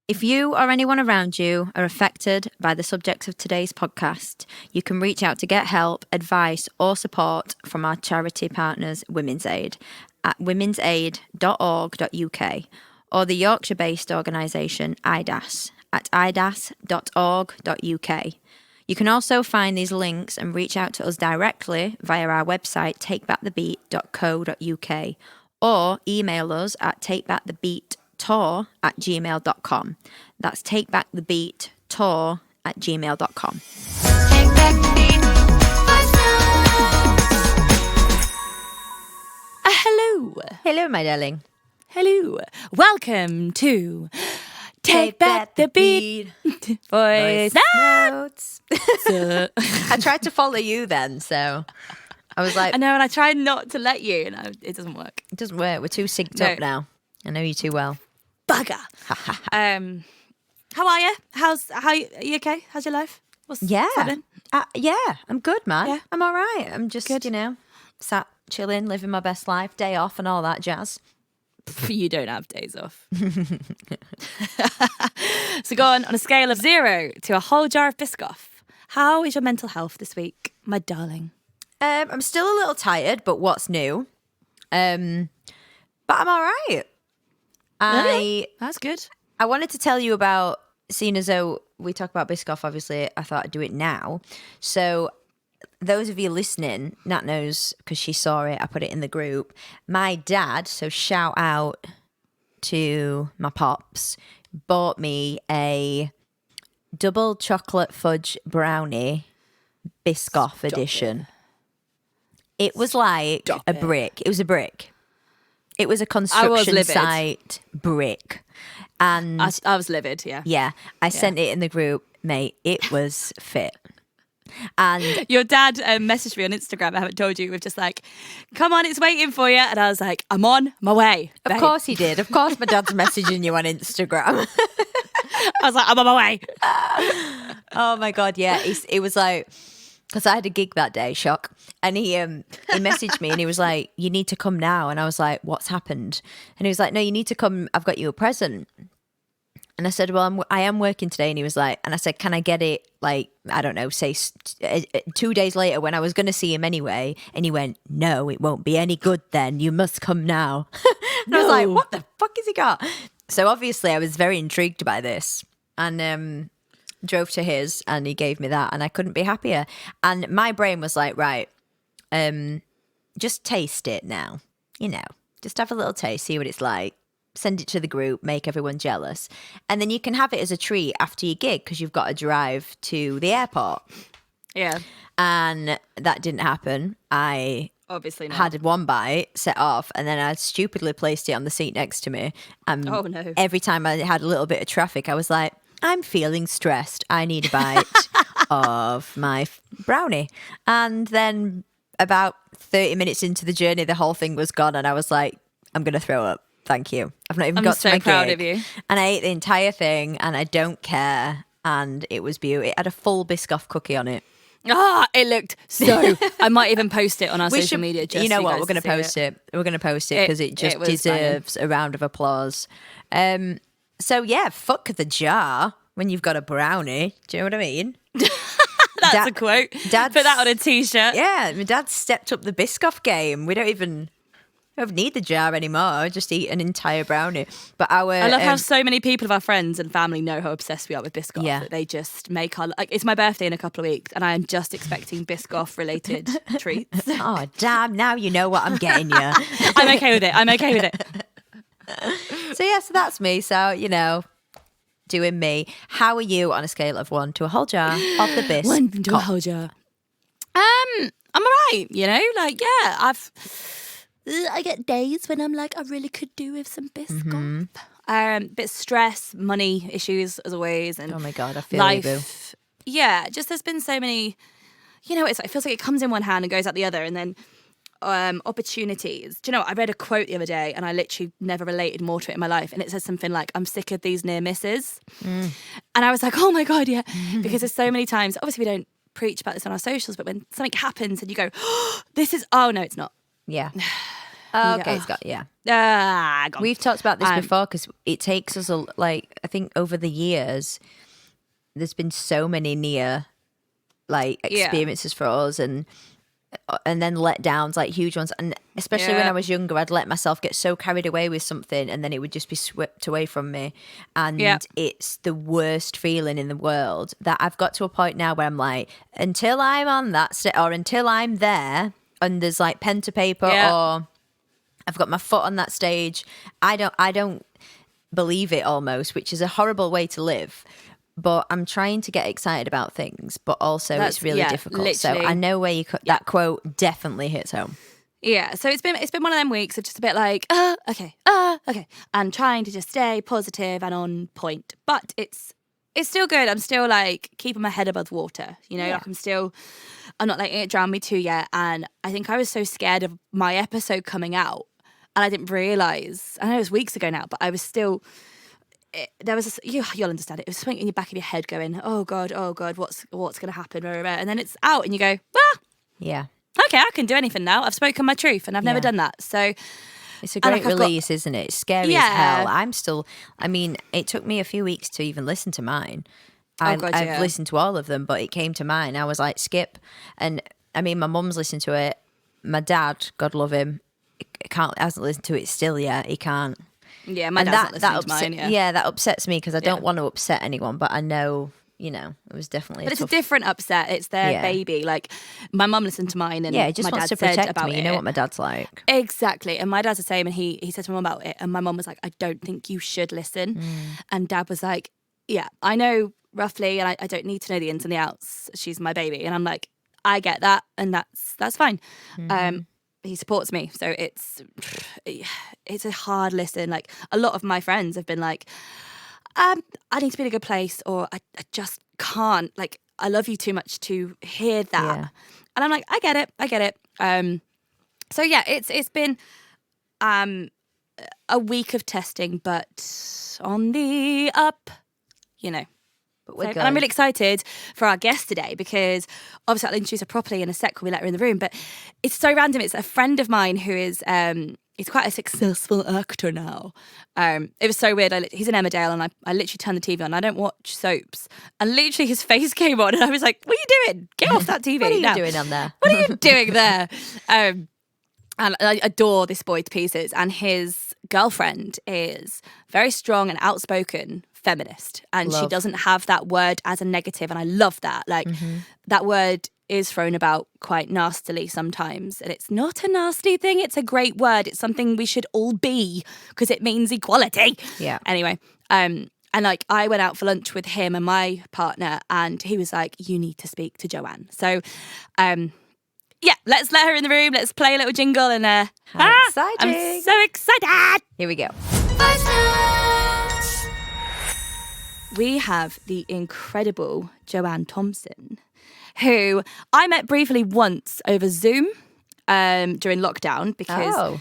If you or anyone around you are affected by the subjects of today's podcast, you can reach out to get help, advice, or support from our charity partners, Women's Aid, at womensaid.org.uk, or the Yorkshire-based organisation IDAS at idas.org.uk. You can also find these links and reach out to us directly via our website, takebackthebeat.co.uk, or email us at takebackthebeattour@gmail.com. That's takebackthebeattour@gmail.com. Take back the beat. Hello. Hello, my darling. Hello. Welcome to Take Back the Beat. Voice notes. I tried to follow you then, so I was like, I know, and I tried not to let you, and it doesn't work. it doesn't work. We're too synced up now. I know you too well. Bugger. How are you? Are you okay? How's your life? What's happening? Yeah, I'm good, man. Yeah. I'm all right. I'm just, Good. Sat chilling, living my best life, day off and all that jazz. You don't have days off. So go on a scale of 0 to a whole jar of Biscoff. How is your mental health this week, my darling? I'm still a little tired, but what's new? But I'm all right. That's good. I wanted to tell you about, seeing as though we talk about Biscoff, obviously, I thought I'd do it now. So those of you listening, Nat knows because she saw it, I put it in the group. My dad, so shout out to my pops, bought me a double chocolate fudge brownie Biscoff edition. It was like a brick. It was a brick. It was a construction site brick. And I was livid, yeah. Yeah, I sent it in the group, mate. It was fit. And your dad messaged me on Instagram, I haven't told you, with just like, come on, it's waiting for you. And I was like, I'm on my way. Of babe. course he did. Of course my dad's messaging you on Instagram. I was like, I'm on my way. Oh my God, yeah. It was like, because I had a gig that day, shock. And he messaged me and he was like, you need to come now. And I was like, what's happened? And he was like, no, you need to come. I've got you a present. And I said, well, I am working today. And he was like, and I said, can I get it, like, I don't know, say 2 days later when I was going to see him anyway? And he went, no, it won't be any good then. You must come now. And I was like, what the fuck has he got? So obviously I was very intrigued by this and drove to his and he gave me that and I couldn't be happier. And my brain was like, right, just taste it now, just have a little taste, see what it's like. Send it to the group, make everyone jealous. And then you can have it as a treat after your gig because you've got to drive to the airport. Yeah. And that didn't happen. I obviously not. Had one bite, set off, and then I stupidly placed it on the seat next to me. Oh, no. Every time I had a little bit of traffic, I was like, I'm feeling stressed. I need a bite of my brownie. And then about 30 minutes into the journey, the whole thing was gone. And I was like, I'm going to throw up. Thank you. I've not even got to my gig. I'm so proud of you. And I ate the entire thing and I don't care. And it was beautiful. It had a full Biscoff cookie on it. It looked so. I might even post it on our social media. Just you know so what? guys We're going to post it. We're going to post it because it just was deserves a round of applause. So yeah, fuck the jar when you've got a brownie. Do you know what I mean? That's a quote. Put that on a t-shirt. Yeah, my dad stepped up the Biscoff game. We don't need the jar anymore. Just eat an entire brownie. But I love how so many people of our friends and family know how obsessed we are with Biscoff. Yeah. That they just make our it's my birthday in a couple of weeks, and I am just expecting Biscoff related treats. Oh damn! Now you know what I'm getting you. I'm okay with it. So that's me. So doing me. How are you on a scale of 1 to a whole jar of the Biscoff? 1 to a whole jar. I'm alright. I get days when I'm like, I really could do with some Biscoff. Bit stress, money issues as always, and oh my God, I feel life. you, boo. Yeah, just there's been so many. It feels like it comes in one hand and goes out the other, and then opportunities. Do you know what? I read a quote the other day, and I literally never related more to it in my life, and it says something like, "I'm sick of these near misses," and I was like, "Oh my God, yeah," because there's so many times. Obviously, we don't preach about this on our socials, but when something happens and you go, oh, "This is," oh no, it's not. Yeah. Oh, You okay, go, it's got yeah. gone. We've talked about this before because it takes us I think over the years, there's been so many near experiences for us and then letdowns, like huge ones, and especially when I was younger, I'd let myself get so carried away with something and then it would just be swept away from me, and it's the worst feeling in the world. That I've got to a point now where I'm like, until I'm on that or until I'm there and there's like pen to paper or I've got my foot on that stage, I don't believe it almost, which is a horrible way to live. But I'm trying to get excited about things, but also it's really difficult. Literally. So I know where that quote definitely hits home. Yeah, so it's been one of them weeks of just a bit like, okay, and trying to just stay positive and on point. But it's still good. I'm still like keeping my head above water, like I'm not letting it drown me too yet. And I think I was so scared of my episode coming out, and I didn't realise. I know it was weeks ago now, but I was still. There was you'll understand it. It was something in the back of your head going, oh god, what's going to happen? And then it's out, and you go, yeah, okay, I can do anything now. I've spoken my truth, and I've never done that. So it's a great release, isn't it? It's scary as hell. It took me a few weeks to even listen to mine. I've listened to all of them, but it came to mine. I was like, skip. And I mean, my mum's listened to it. My dad, God love him, hasn't listened to it still yet. He can't. Yeah, my dad's not listening to mine. Yeah, that upsets me because I don't want to upset anyone, but I know, it was definitely. But it's a different upset. It's their baby. Like my mum listened to mine, and he just my wants dad to protect said about me. it. You know what my dad's like. Exactly, and my dad's the same. And he said to my mum about it, and my mum was like, "I don't think you should listen." And Dad was like, "Yeah, I know roughly, and I don't need to know the ins and the outs. She's my baby." And I'm like, "I get that, and that's fine." He supports me, so it's a hard listen. Like a lot of my friends have been like, I need to be in a good place, or I just can't. Like I love you too much to hear that, and I'm like, I get it. So yeah, it's been a week of testing, but on the up, And I'm really excited for our guest today because obviously I'll introduce her properly in a sec when we let her in the room. But it's so random. It's a friend of mine who is he's quite a successful actor now. It was so weird. He's in Emmerdale, and I literally turned the TV on. I don't watch soaps, and literally his face came on, and I was like, "What are you doing? Get off that TV! What are you doing on there? What are you doing there?" And I adore this boy to pieces, and his girlfriend is very strong and outspoken feminist, and she doesn't have that word as a negative, and I love that. Like that word is thrown about quite nastily sometimes, and it's not a nasty thing. It's a great word. It's something we should all be because it means equality. Yeah. Anyway, and like I went out for lunch with him and my partner, and he was like, "You need to speak to Joanne." So, yeah, let's let her in the room. Let's play a little jingle and exciting. I'm so excited. Here we go. Voice notes. We have the incredible Joanne Thomson, who I met briefly once over Zoom during lockdown because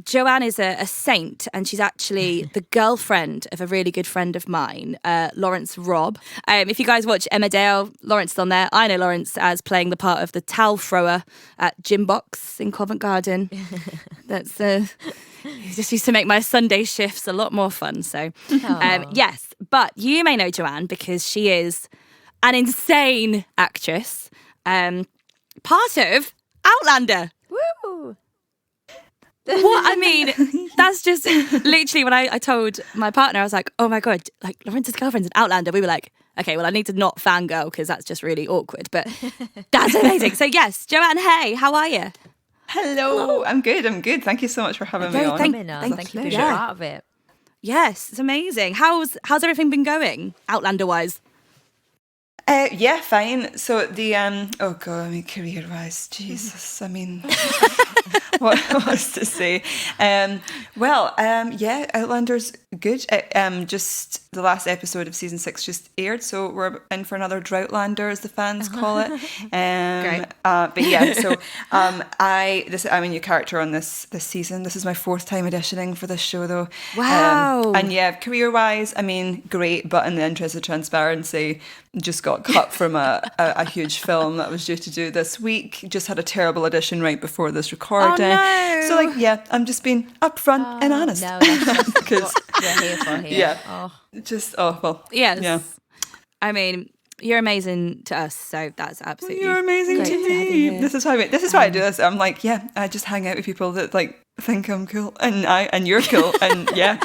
Joanne is a saint, and she's actually the girlfriend of a really good friend of mine, Lawrence Robb. If you guys watch Emmerdale, Lawrence is on there. I know Lawrence as playing the part of the towel thrower at Gym Box in Covent Garden. That's he just used to make my Sunday shifts a lot more fun. So, yes. But you may know Joanne because she is an insane actress, part of Outlander. Woo! What I mean, that's just literally when I told my partner, I was like, "Oh my god, like Lawrence's girlfriend's an Outlander." We were like, "Okay, well, I need to not fangirl because that's just really awkward." But that's amazing. So yes, Joanne, hey, how are you? Hello. I'm good. Thank you so much for having me on. Thank you for being part of it. Yes, it's amazing. How's everything been going, Outlander wise? Yeah, fine. So the career-wise, Jesus, I mean, what was to say? Outlander's good. Just the last episode of season 6 just aired, so we're in for another Droughtlander, as the fans call it. Great. But yeah, so I'm a new character on this season. This is my 4th time auditioning for this show, though. Wow. And yeah, career-wise, I mean, great. But in the interest of transparency, just got got cut from a huge film that was due to do this week. Just had a terrible audition right before this recording. Oh, no. So like, yeah, I'm just being upfront and honest. No, that's because what we're here for here. yeah, Oh. just well, Yes. yeah. I mean, you're amazing to us, so that's absolutely You're amazing great to have you me. here. This is why I do this. I'm like, yeah, I just hang out with people that like think I'm cool, and you're cool, and yeah.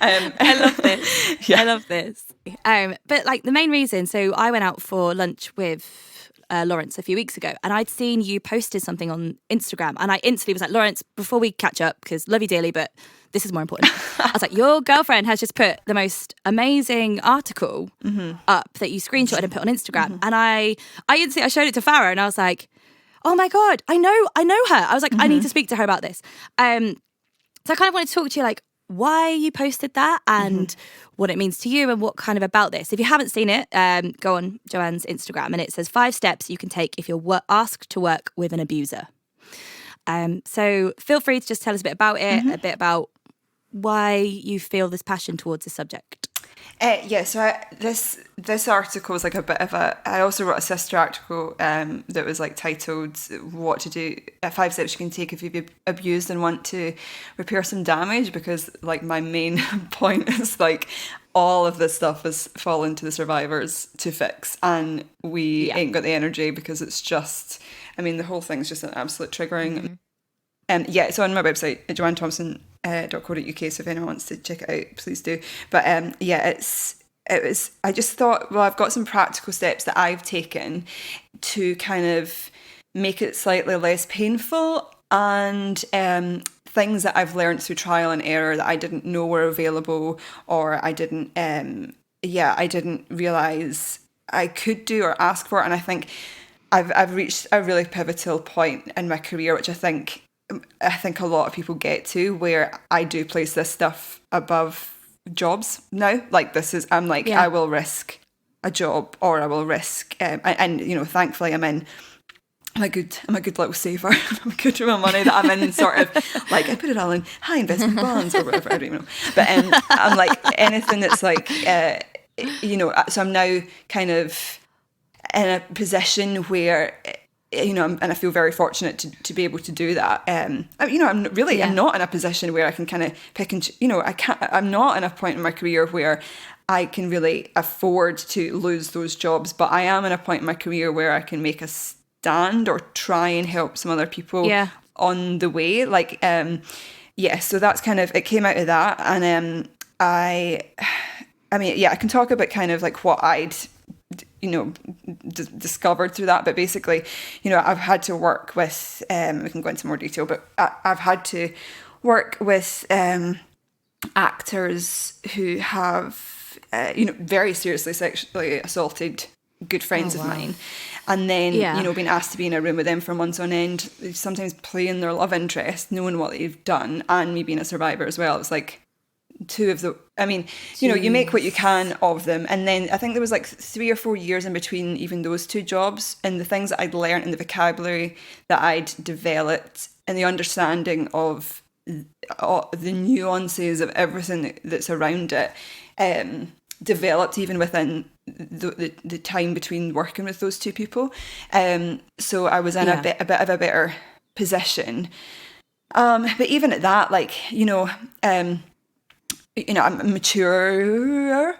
I love this. Yeah. I love this. But like the main reason, so I went out for lunch with Lawrence a few weeks ago, and I'd seen you posted something on Instagram, and I instantly was like, Lawrence, before we catch up, because love you dearly, but this is more important. I was like, your girlfriend has just put the most amazing article up that you screenshotted and put on Instagram, and I showed it to Farah, and I was like, oh my God, I know her. I was like, I need to speak to her about this. So I kind of wanted to talk to you, like, why you posted that and what it means to you and what kind of about this. If you haven't seen it, go on Joanne's Instagram, and it says 5 steps you can take if you're asked to work with an abuser. So feel free to just tell us a bit about it, a bit about why you feel this passion towards the subject. So this article was like a bit of I also wrote a sister article that was like titled "What to Do 5 Steps You Can Take If You've Been Abused and Want to Repair Some Damage," because like my main point is like all of this stuff has fallen to the survivors to fix, and we ain't got the energy because it's just, I mean, the whole thing's just an absolute triggering. So on my website, joannethomson.co.uk, so if anyone wants to check it out, please do. But I just thought, well, I've got some practical steps that I've taken to kind of make it slightly less painful, and things that I've learned through trial and error that I didn't know were available, or I didn't realise I could do or ask for. And I think I've reached a really pivotal point in my career, which I think a lot of people get to, where I do place this stuff above jobs now. Like I'm like, I will risk a job, or I will risk, and you know, thankfully I'm a good little saver. I'm good with my money that I'm in sort of like, I put it all in high investment bonds or whatever, I don't even know. But I'm like anything that's like, you know, so I'm now kind of in a position where, you know, and I feel very fortunate to be able to do that. You know, I'm not in a position where I can kind of pick and, you know, I'm not in a point in my career where I can really afford to lose those jobs, but I am in a point in my career where I can make a stand or try and help some other people on the way. Like, so that's kind of, it came out of that. And I can talk about kind of like what I'd, you know, discovered through that. But basically, you know, I've had to work with, we can go into more detail, but I've had to work with actors who have, you know, very seriously sexually assaulted good friends of mine. And then, you know, being asked to be in a room with them for months on end, sometimes playing their love interest, knowing what they've done, and me being a survivor as well. It's like two of the, I mean, you know, you make what you can of them. And then I think there was like 3 or 4 years in between even those two jobs, and the things that I'd learned and the vocabulary that I'd developed and the understanding of the nuances of everything that's around it, developed even within the time between working with those two people. So I was in a bit of a better position. But even at that, like, you know, I'm maturer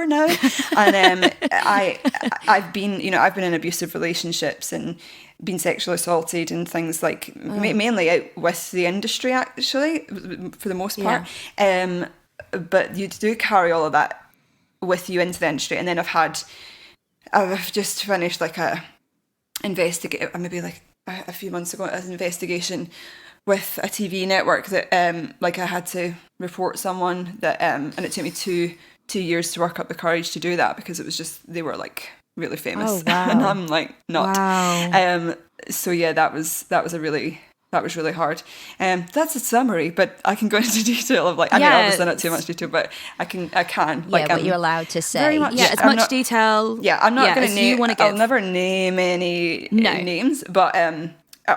now, and I've been in abusive relationships and been sexually assaulted and things like mainly out with the industry, actually, for the most part. But you do carry all of that with you into the industry. And then I've just finished like maybe like a few months ago, an investigation with a TV network that like I had to report someone that and it took me two years to work up the courage to do that, because it was just, they were like really famous. And I'm like not. So yeah, that was really hard. That's a summary, but I can go into detail of like, I mean, obviously not too much detail, but I can like, what you're allowed to say. Very much, as much detail. Yeah, I'm not going to name. I'll never name any names, but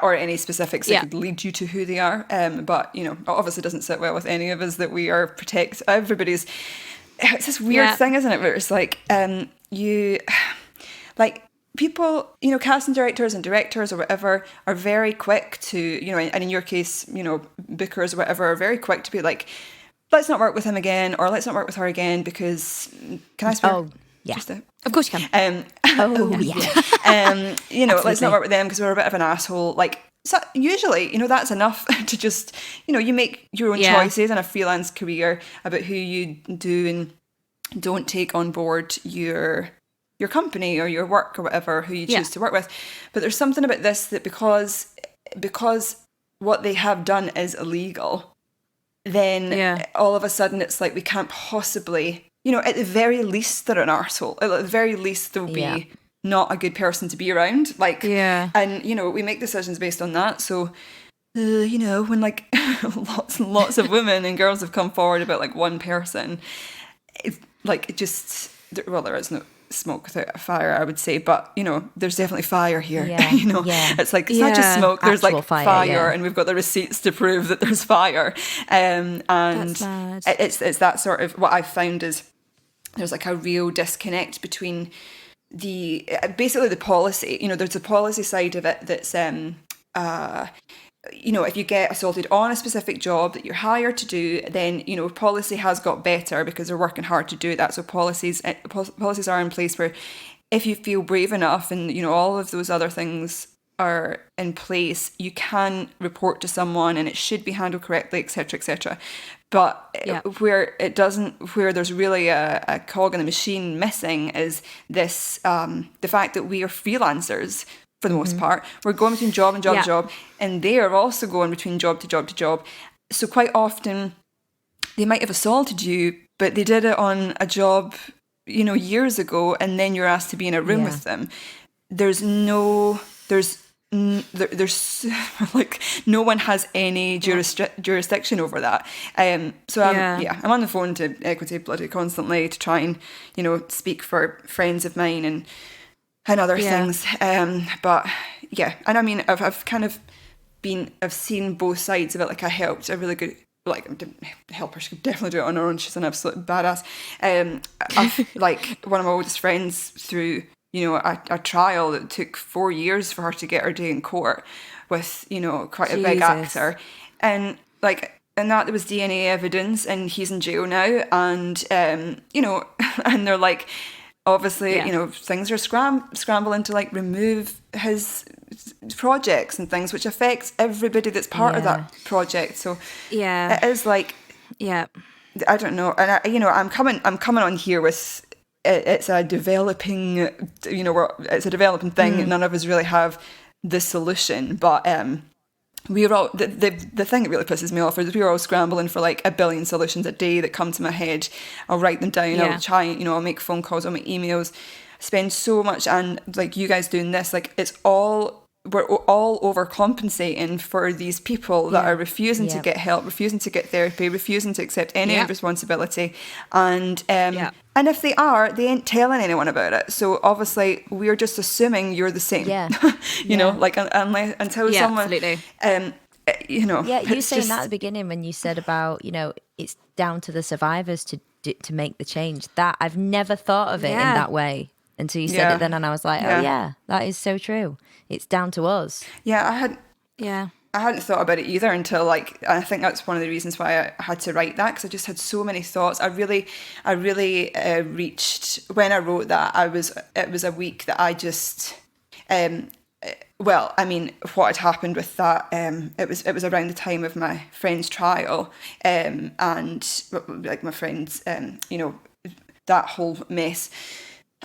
or any specifics that could lead you to who they are. But you know, it obviously doesn't sit well with any of us that we are It's this weird thing, isn't it? Where it's like like people, casting directors and directors or whatever are very quick to, and in your case, bookers or whatever are very quick to be like, let's not work with him again, or let's not work with her again because, can I swear? Oh, yeah. Of course you can. Let's not work with them because we're a bit of an asshole. Like, so usually, that's enough to just, you make your own choices in a freelance career about who you do and don't take on board your company or your work or whatever, who you choose to work with. But there's something about this that because what they have done is illegal, then all of a sudden it's like we can't possibly, at the very least they're an arsehole. At the very least they'll be not a good person to be around. Like, and we make decisions based on that. So, when like lots and lots of women and girls have come forward about like one person, it's like it just, well, there is no smoke without a fire, I would say, but there's definitely fire here. It's like it's not just smoke, there's actual like fire and we've got the receipts to prove that there's fire. And it's that sort of, what I've found is there's like a real disconnect between basically the policy. There's a policy side of it that's if you get assaulted on a specific job that you're hired to do, then, policy has got better because they're working hard to do that. So policies are in place where if you feel brave enough and, all of those other things are in place, you can report to someone and it should be handled correctly, etc., etc. But where there's really a cog in the machine missing is this, the fact that we are freelancers. For the most part, we're going between job and job to job, and they are also going between job to job to job. So quite often, they might have assaulted you, but they did it on a job, years ago, and then you're asked to be in a room with them. There's like no one has any jurisdiction over that. So I'm on the phone to Equity bloody constantly to try and speak for friends of mine and other things. But yeah, and I mean, I've kind of I've seen both sides of it. Like I helped a really good, like helper, she could definitely do it on her own. She's an absolute badass. I've, like one of my oldest friends through, a trial that took 4 years for her to get her day in court with, quite a big actor. And like, and that there was DNA evidence and he's in jail now. And, and they're like, obviously, things are scrambling to like remove his projects and things, which affects everybody that's part of that project. So it is like, I don't know. And I'm coming on here with it's a developing, it's a developing thing. None of us really have the solution, but we're all the thing that really pisses me off is we're all scrambling for like 1 billion solutions a day that come to my head. I'll write them down. I'll try, I'll make phone calls, I'll make emails, spend so much, and like you guys doing this, like we're all overcompensating for these people that are refusing to get help, refusing to get therapy, refusing to accept any responsibility, and and if they are, they ain't telling anyone about it. So obviously, we're just assuming you're the same. You know, like until someone, absolutely. You saying that at the beginning when you said about it's down to the survivors to make the change. That I've never thought of it in that way until you said it then, and I was like, oh yeah, that is so true. It's down to us. I hadn't thought about it either until I think that's one of the reasons why I had to write that, because I just had so many thoughts. I really reached when I wrote that. It was a week that I just well, I mean, what had happened with that, it was around the time of my friend's trial, and like my friend's, that whole mess,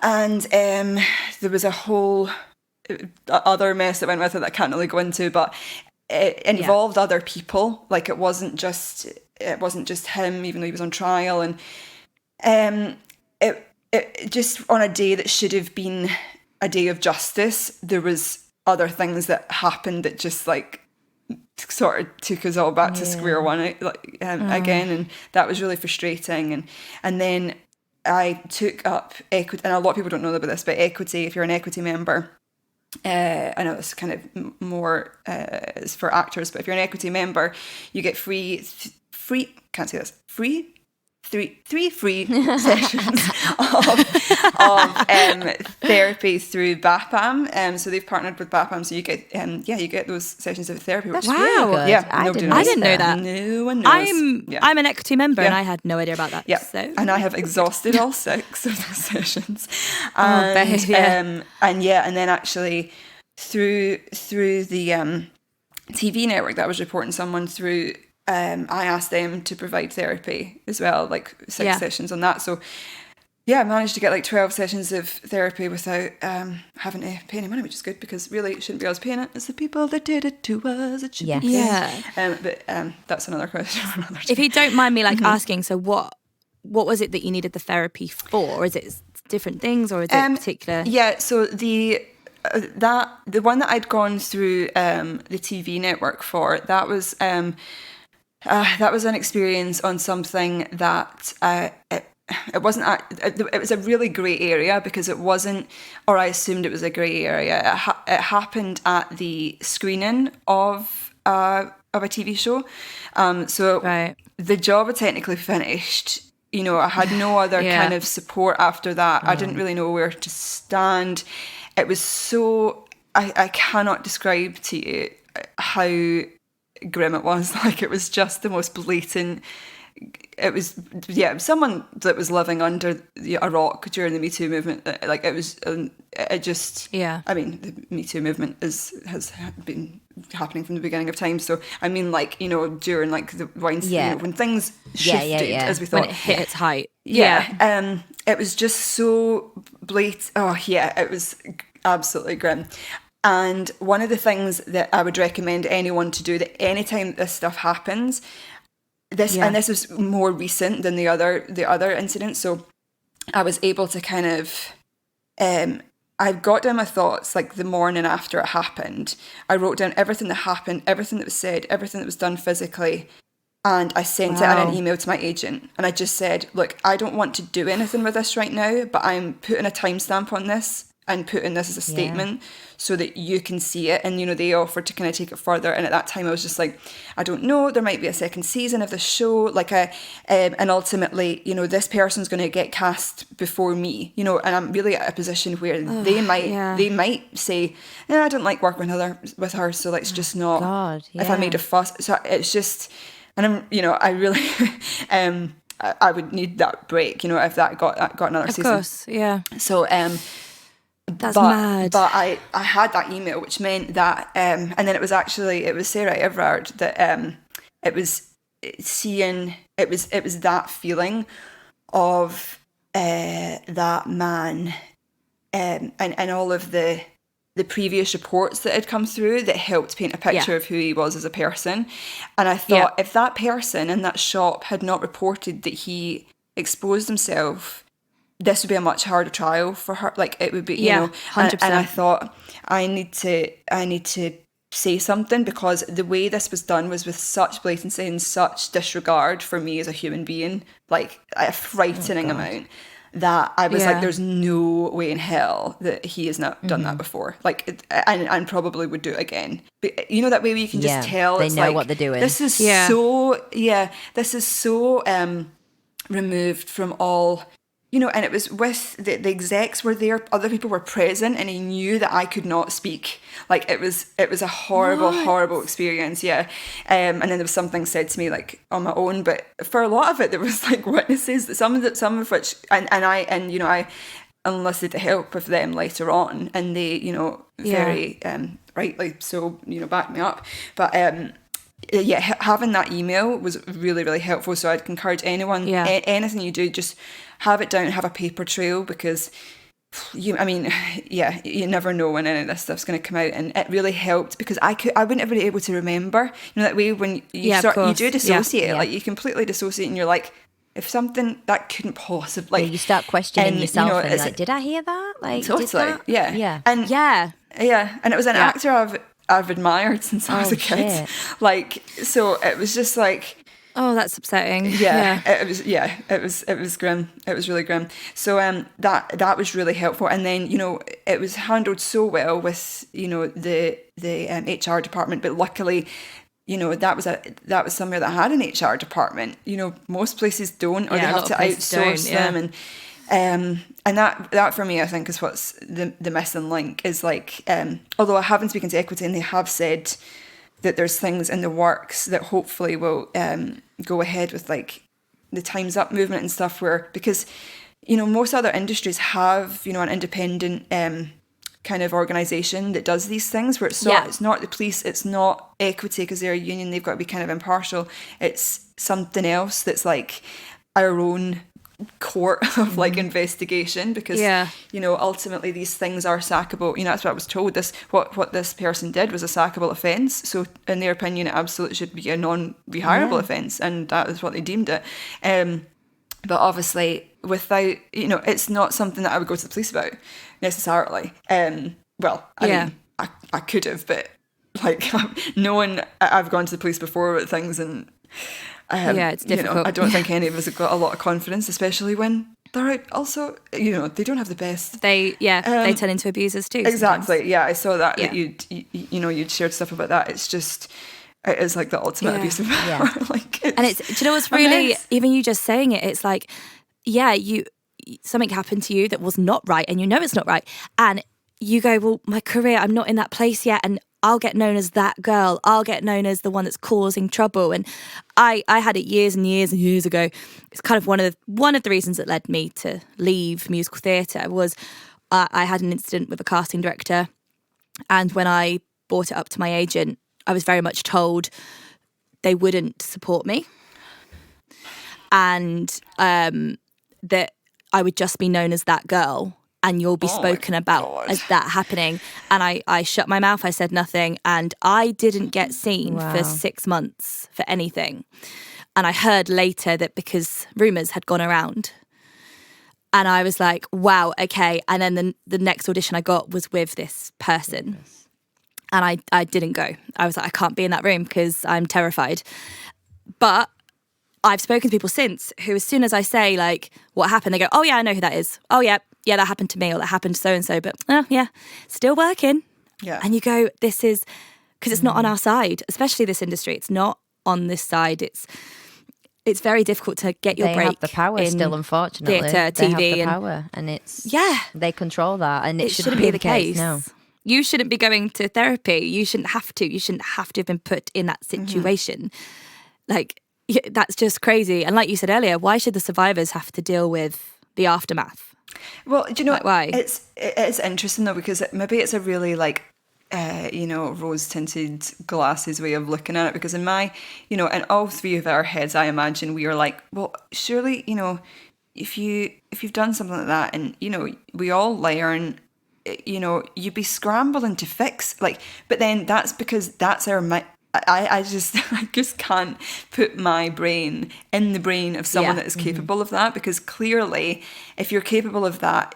and there was a whole other mess that went with it that I can't really go into, but it involved other people. Like it wasn't just him, even though he was on trial, and it just on a day that should have been a day of justice, there was other things that happened that just like sort of took us all back to square one again, and that was really frustrating. And then I took up equity, and a lot of people don't know about this, but equity, if you're an equity member, I know it's kind of more is for actors, but if you're an equity member, you get free three free sessions of therapy through BAPAM. So they've partnered with BAPAM, so you get those sessions of therapy. That's Wow. really good. Yeah, I nobody didn't, knows. I didn't know that. No one knows. I'm an equity member and Yeah. I had no idea about that. Yeah, So. and I have exhausted all 6 of those sessions. babe, yeah. And then actually through the TV network that I was reporting someone through, I asked them to provide therapy as well, like 6 sessions on that. So yeah, I managed to get like 12 sessions of therapy without having to pay any money, which is good because really it shouldn't be us paying it. It's the people that did it to us. It should be Yeah. But that's another question for another time. If you don't mind me asking, so what was it that you needed the therapy for? Or is it different things or is it particular? Yeah, so the one that I'd gone through the TV network for, that was an experience on something that it wasn't. It was a really grey area because it wasn't, or I assumed it was a grey area. It happened at the screening of a TV show. So Right. the job had technically finished. You know, I had no other kind of support after that. I didn't really know where to stand. It was so, I cannot describe to you how grim it was. Like, it was just the most blatant. It was someone that was living under a rock during the Me Too movement. Like, it was, it just, I mean, the Me Too movement has been happening from the beginning of time. So, I mean, like, you know, during like the Weinstein, you know, when things shifted as we thought. When it hit its height. Yeah. It was just so blatant. Oh, yeah, it was absolutely grim. And one of the things that I would recommend anyone to do, that anytime this stuff happens, and this was more recent than the other incidents, so I was able to kind of I got down my thoughts like the morning after it happened. I wrote down everything that happened, everything that was said, everything that was done physically, and I sent it in an email to my agent, and I just said, look, I don't want to do anything with this right now, but I'm putting a timestamp on this and putting this as a statement so that you can see it. And, you know, they offered to kind of take it further. And at that time I was just like, I don't know, there might be a second season of the show. Like, and ultimately, you know, this person's going to get cast before me, you know, and I'm really at a position where they might say, no, I don't like working with her. So let's just not, if I made a fuss. So it's just, and I'm, you know, I really, I would need that break, you know, if that got another season. Of course, yeah. So, That's mad. But I had that email, which meant that, and then it was Sarah Everard that it was that feeling of that man, and all of the previous reports that had come through that helped paint a picture of who he was as a person. And I thought if that person in that shop had not reported that he exposed himself, this would be a much harder trial for her. Like, it would be, you know, 100%. And I thought I need to say something, because the way this was done was with such blatancy and such disregard for me as a human being, like a frightening amount, that I was like, there's no way in hell that he has not done that before. Like, and probably would do it again. But, you know, that way where you can just tell they it's know like, what they're doing. This is so removed from all. You know, and it was with the execs were there, other people were present, and he knew that I could not speak. Like, it was a horrible experience, and then there was something said to me, like, on my own, but for a lot of it, there was, like, witnesses, some of which, and I enlisted the help of them later on, and they, you know, very rightly so, you know, backed me up. But, having that email was really, really helpful. So I'd encourage anyone, anything you do, just have it down, have a paper trail, because you never know when any of this stuff's going to come out. And it really helped, because I wouldn't have been able to remember, you know, that way when you you do dissociate, like you completely dissociate, and you're like, if something that couldn't possibly, you start questioning yourself, you know, and you're like, did I hear that? Like, totally, and and it was an actor I've admired since I was a kid. Shit. Like, so it was just like, oh, that's upsetting. It was grim. It was really grim. So that was really helpful. And then, you know, it was handled so well with, you know, the HR department, but luckily that was somewhere that had an HR department. Most places don't, or they Yeah, a have lot to of places outsource don't, them. And that for me, I think, is what's the missing link. Is like, although I have been speaking to Equity, and they have said that there's things in the works that hopefully will go ahead with, like the Time's Up movement and stuff, where, because most other industries have an independent kind of organisation that does these things, where it's not the police, it's not Equity because they're a union, they've got to be kind of impartial. It's something else that's like our own court of like investigation, because ultimately these things are sackable. That's what I was told. What this person did was a sackable offence, so in their opinion it absolutely should be a non-rehirable offence, and that is what they deemed it. But obviously without it's not something that I would go to the police about necessarily. I mean, I could have, but like knowing I've gone to the police before with things, and it's difficult. I don't think any of us have got a lot of confidence, especially when they're out. Also, they don't have the best. They turn into abusers too. Exactly. Sometimes. Yeah, I saw that. That you'd shared stuff about that. It's just, it is like the ultimate abuse of power. Like, and it's, do you know what's really, even you just saying it, it's like, something happened to you that was not right, and it's not right, and you go, well, my career, I'm not in that place yet, and I'll get known as that girl. I'll get known as the one that's causing trouble. And I had it years and years and years ago. It's kind of one of the reasons that led me to leave musical theatre was I had an incident with a casting director, and when I brought it up to my agent, I was very much told they wouldn't support me, and that I would just be known as that girl, and you'll be spoken about as that happening. And I shut my mouth, I said nothing, and I didn't get seen for 6 months for anything. And I heard later that because rumours had gone around. And I was like, wow, okay. And then the next audition I got was with this person. And I didn't go. I was like, I can't be in that room because I'm terrified. But I've spoken to people since who, as soon as I say like what happened, they go, oh yeah, I know who that is. Oh yeah, that happened to me, or that happened to so-and-so, but still working. Yeah. And you go, this is, because it's not on our side, especially this industry. It's not on this side. It's very difficult to get your break. They have the power still, unfortunately. Theatre, TV. They have the power, and it's, they control that, and it shouldn't be the case. No. You shouldn't be going to therapy. You shouldn't have to. You shouldn't have to have been put in that situation. Like, that's just crazy. And like you said earlier, why should the survivors have to deal with the aftermath? Well, do you know, like, why? It's interesting though, because maybe it's a really like, rose-tinted glasses way of looking at it, because in my, in all three of our heads, I imagine we are like, well, surely, if you've done something like that, and, we all learn, you'd be scrambling to fix, like, but then that's because that's our I just can't put my brain in the brain of someone that is capable of that, because clearly if you're capable of that,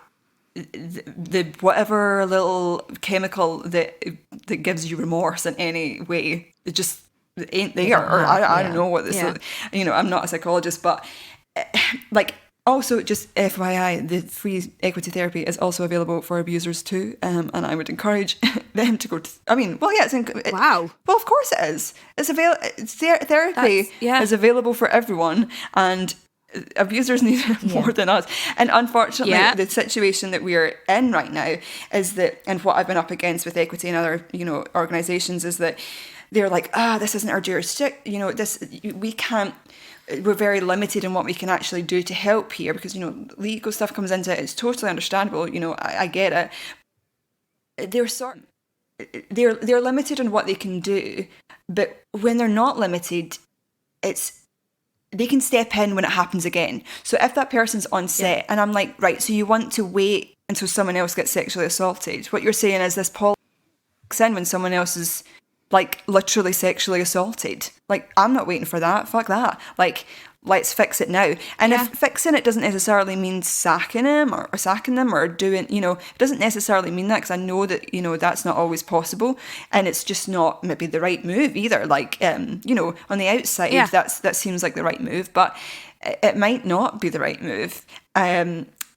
the whatever little chemical that gives you remorse in any way, it just ain't there. Or I don't know what this is. I'm not a psychologist, but like, also, just FYI, the free equity therapy is also available for abusers too, and I would encourage them to go to. I mean, well, yeah, wow. Well, of course it is. It's therapy is available for everyone, and abusers need it more than us. And unfortunately, the situation that we're in right now is that, and what I've been up against with Equity and other organisations, is that they're like, this isn't our jurisdiction. We can't. We're very limited in what we can actually do to help here, because legal stuff comes into it. It's totally understandable. I get it. They're limited in what they can do, but when they're not limited, they can step in when it happens again. So if that person's on set and I'm like, right, so you want to wait until someone else gets sexually assaulted, what you're saying is this policy kicks in when someone else is like literally sexually assaulted. Like, I'm not waiting for that. Fuck that. Like, let's fix it now. And if fixing it doesn't necessarily mean sacking him or sacking them or doing, it doesn't necessarily mean that, because I know that, that's not always possible. And it's just not maybe the right move either. Like, on the outside, that seems like the right move, but it might not be the right move.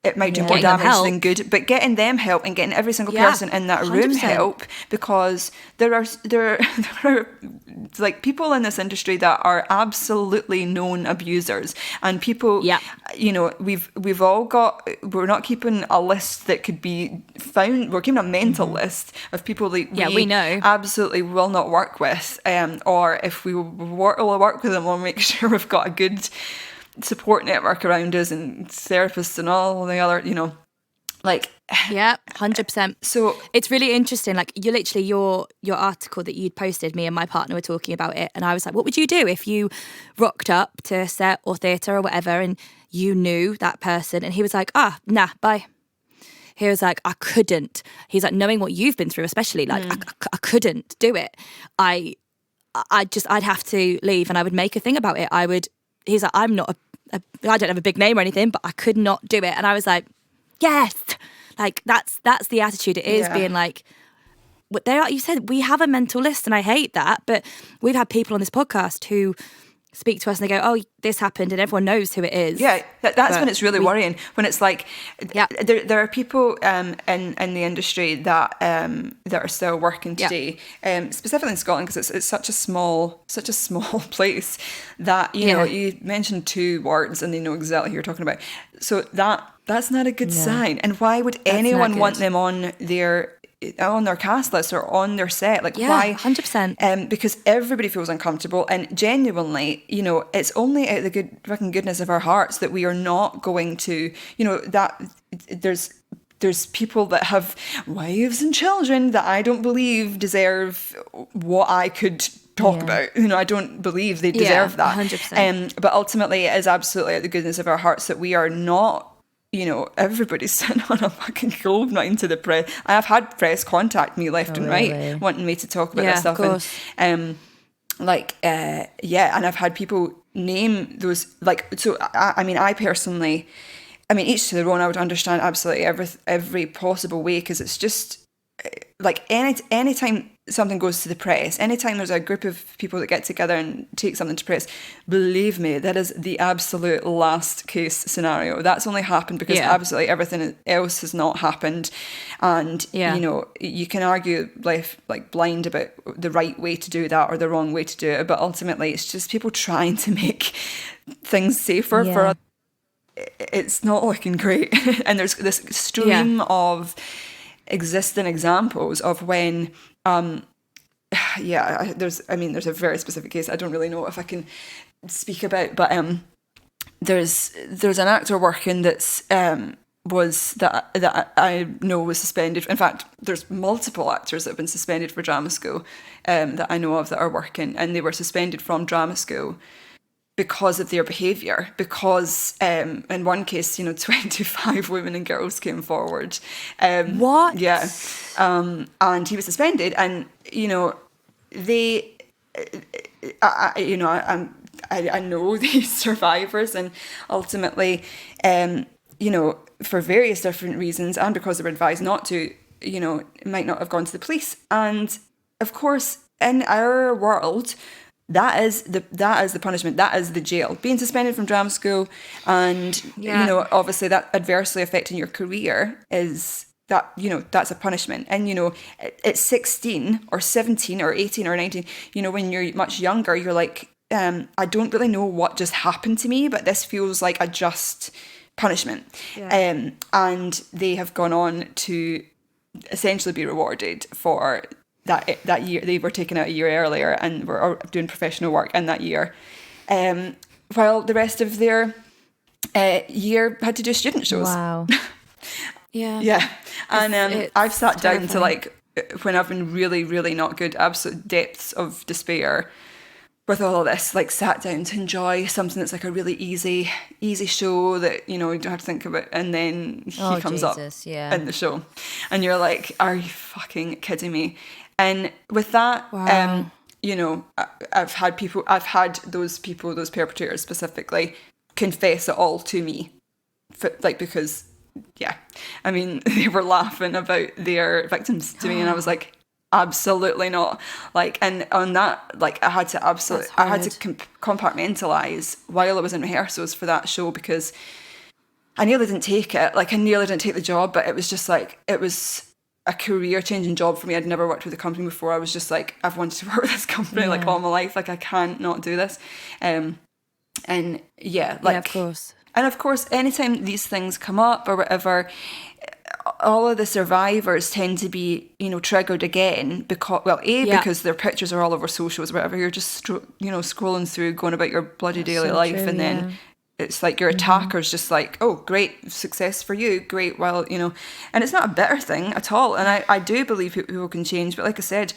it might do more Getting them damage help. than good, but getting them help and getting every single Yeah, person in that room 100%. help, because there are like people in this industry that are absolutely known abusers, and people, Yeah. you know, we've all got, we're not keeping a list that could be found, we're keeping a mental list of people that Yeah, we know. absolutely will not work with, or if we will work with them, we'll make sure we've got a good support network around us and therapists and all the other, you know, like, Yeah, 100%. so It's really interesting. Like you literally your article that you'd posted, me and my partner were talking about it, and I was like, what would you do if you rocked up to a set or theatre or whatever and you knew that person? And he was like, nah, bye. He was like, I couldn't. He's like, knowing what you've been through, especially, like, I couldn't do it. I'd have to leave, and I would make a thing about it. He's like, I'm not I don't have a big name or anything, but I could not do it. And I was like, yes, like that's the attitude. It is being like, what they are. You said we have a mental list, and I hate that, but we've had people on this podcast who speak to us and they go, oh, this happened, and everyone knows who it is. yeah, that's when it's really worrying, when it's like, Yeah. there are people in the industry that are still working today, specifically in Scotland, because it's such a small place that, you know, you mentioned two words and they know exactly who you're talking about. So that's not a good sign. And why would anyone want them on their cast list or on their set? Like, why? 100%. Because everybody feels uncomfortable, and genuinely, you know, it's only out of the fucking goodness of our hearts that we are not going to, you know, that there's people that have wives and children that I don't believe deserve what I could talk about. You know, I don't believe they deserve that. 100%. But ultimately, it is absolutely out of the goodness of our hearts that we are not, you know, everybody's sitting on a fucking gold mine to the press. I have had press contact me left and right, wanting me to talk about this stuff. Of course. And and I've had people name those, like, so I mean, I personally, I mean, each to their own, I would understand absolutely every possible way, because it's just like anytime something goes to the press, anytime there's a group of people that get together and take something to press, believe me, that is the absolute last case scenario. That's only happened because absolutely everything else has not happened. And, you know, you can argue like blind about the right way to do that or the wrong way to do it, but ultimately it's just people trying to make things safer for others. It's not looking great. And there's this stream of existing examples of when there's a very specific case I don't really know if I can speak about, but there's an actor working that I know was suspended. In fact, there's multiple actors that have been suspended for drama school that I know of that are working, and they were suspended from drama school because of their behaviour, because in one case, you know, 25 women and girls came forward. What? Yeah. And he was suspended, and, you know, I know these survivors, and ultimately, you know, for various different reasons, and because they were advised not to, you know, might not have gone to the police. And of course, in our world, that is the punishment. That is the jail. Being suspended from drama school, and you know, obviously that adversely affecting your career is that, you know, that's a punishment. And, you know, at 16 or 17 or 18 or 19, you know, when you're much younger, you're like, I don't really know what just happened to me, but this feels like a just punishment. And they have gone on to essentially be rewarded for that year. They were taken out a year earlier and were doing professional work in that year, while the rest of their year had to do student shows. Wow. Yeah. And I've sat down to, terrifying. like, when I've been really, really not good, absolute depths of despair with all of this, like, sat down to enjoy something that's like a really easy show that, you know, you don't have to think about, and then he comes up in the show and you're like, are you fucking kidding me? And with that, you know, I've had those perpetrators specifically confess it all to me, because I mean, they were laughing about their victims to me, and I was like, absolutely not. Like, and on that, like, I had to compartmentalize while I was in rehearsals for that show, because I nearly didn't take it. Like, I nearly didn't take the job, but it was just like, it was a career changing job for me. I'd never worked with a company before. I was just like, I've wanted to work with this company like all my life. Like, I can't not do this. And yeah, like, of course. And of course, anytime these things come up or whatever, all of the survivors tend to be, triggered again because, because their pictures are all over socials or whatever. You're just, scrolling through, going about your bloody daily life, and then it's like your attacker's just like, oh, great, success for you, great, well, and it's not a bitter thing at all. And I do believe people can change, but like I said,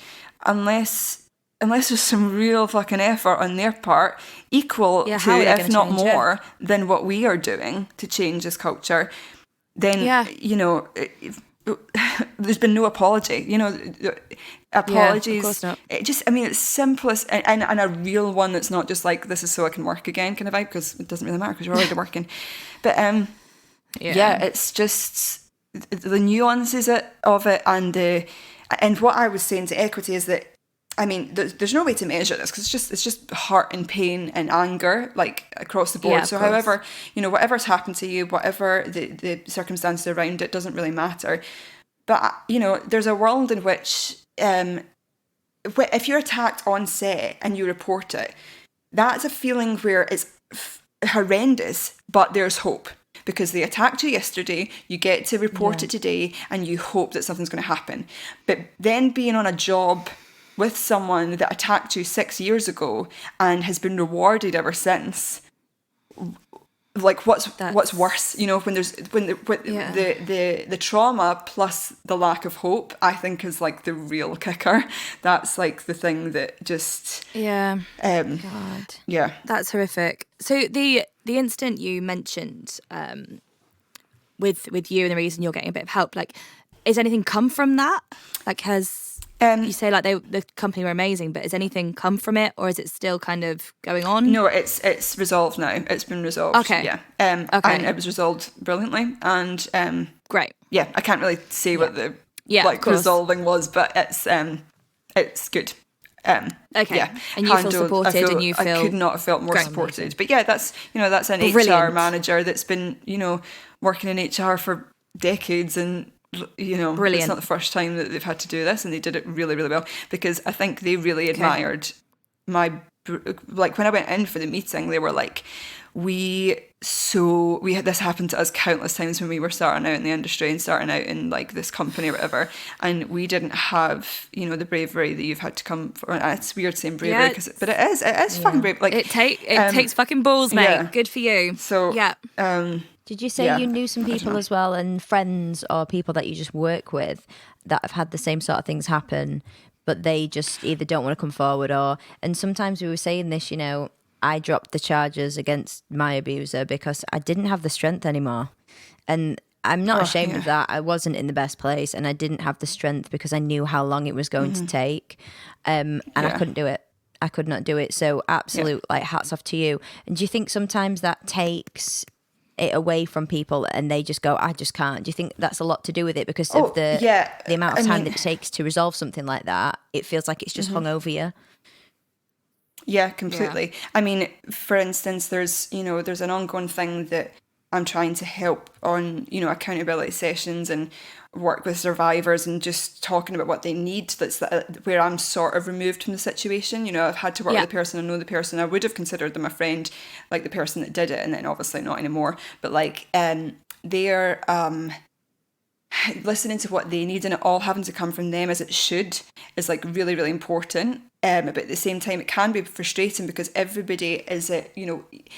unless there's some real fucking effort on their part, equal to, if not more, than what we are doing to change this culture, then, there's been no apology. Apologies. Yeah, of course not. It's simplest and a real one that's not just like, this is so I can work again kind of vibe, because it doesn't really matter because you're already working. But it's just the nuances of it, and what I was saying to Equity is that, I mean, there's no way to measure this because it's just hurt and pain and anger, like, across the board. Yeah, so however, whatever's happened to you, whatever the circumstances around it, doesn't really matter. But, there's a world in which if you're attacked on set and you report it, that's a feeling where it's horrendous, but there's hope. Because they attacked you yesterday, you get to report it today, and you hope that something's going to happen. But then being on a job with someone that attacked you 6 years ago and has been rewarded ever since, like, what's worse? When the trauma plus the lack of hope, I think, is like the real kicker. That's like the thing that just God, that's horrific. So the incident you mentioned with you and the reason you're getting a bit of help, like, is anything come from that? Like, has you say like the company were amazing, but has anything come from it, or is it still kind of going on? No, it's resolved now. It's been resolved. Okay. Yeah. And it was resolved brilliantly. And great. Yeah, I can't really say what the resolving was, but it's good. Okay. Yeah. And you feel supported, and you feel I could not have felt more supported. But yeah, that's an Brilliant. HR manager that's been working in HR for decades, and Brilliant. It's not the first time that they've had to do this, and they did it really, really well, because I think they really admired like, when I went in for the meeting, they were like, we had this happen to us countless times when we were starting out in the industry and starting out in like this company or whatever, and we didn't have the bravery that you've had to come for. And it's weird saying bravery, but it is fucking brave. Like, it takes fucking balls, mate. Yeah. Good for you. So did you say you knew some people as well, and friends or people that you just work with that have had the same sort of things happen, but they just either don't want to come forward, and sometimes we were saying this, I dropped the charges against my abuser because I didn't have the strength anymore. And I'm not ashamed of that. I wasn't in the best place, and I didn't have the strength because I knew how long it was going to take. And I couldn't do it. I could not do it. So absolute, like, hats off to you. And do you think sometimes that takes it away from people and they just go, I just can't? Do you think that's a lot to do with it because of the amount of time that it takes to resolve something like that? It feels like it's just hung over you. Yeah, completely. Yeah. I mean, for instance, there's an ongoing thing that I'm trying to help on, accountability sessions and work with survivors and just talking about what they need. That's where I'm sort of removed from the situation. I've had to work with the person, I know the person, I would have considered them a friend, like the person that did it, and then obviously not anymore. But like, they're listening to what they need, and it all having to come from them as it should, is like really, really important. But at the same time, it can be frustrating because everybody is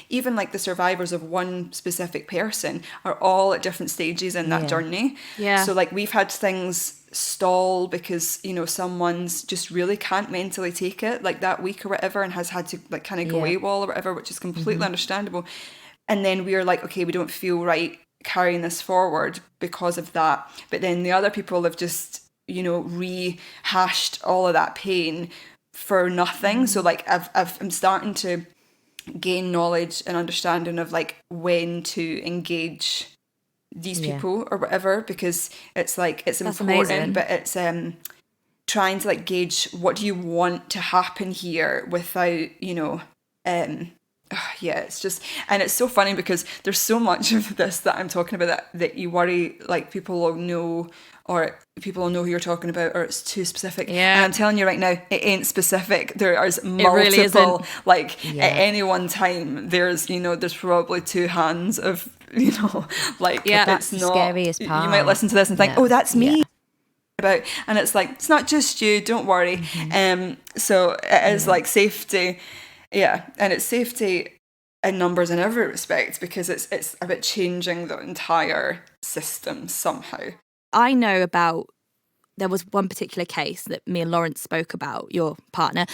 even like the survivors of one specific person are all at different stages in that journey. Yeah. So like, we've had things stall because someone's just really can't mentally take it like that week or whatever, and has had to like kind of go AWOL or whatever, which is completely understandable. And then we are like, okay, we don't feel right carrying this forward because of that. But then the other people have just rehashed all of that pain for nothing. So like, I'm starting to gain knowledge and understanding of like when to engage these people or whatever, because it's like, it's That's important, amazing. But it's trying to like gauge what do you want to happen here without yeah, it's just, and it's so funny because there's so much of this that I'm talking about that you worry like people will know, or people will know who you're talking about, or it's too specific. Yeah. And I'm telling you right now, it ain't specific. There is multiple, really isn't. like at any one time, there's there's probably two hands of like That's it's the not scariest You part. might listen to this and think, No. oh, that's me. Yeah. About, and it's like, it's not just you, don't worry. So it is like safety, and it's safety in numbers in every respect, because it's about changing the entire system somehow. I know about, there was one particular case that me and Lawrence spoke about, your partner,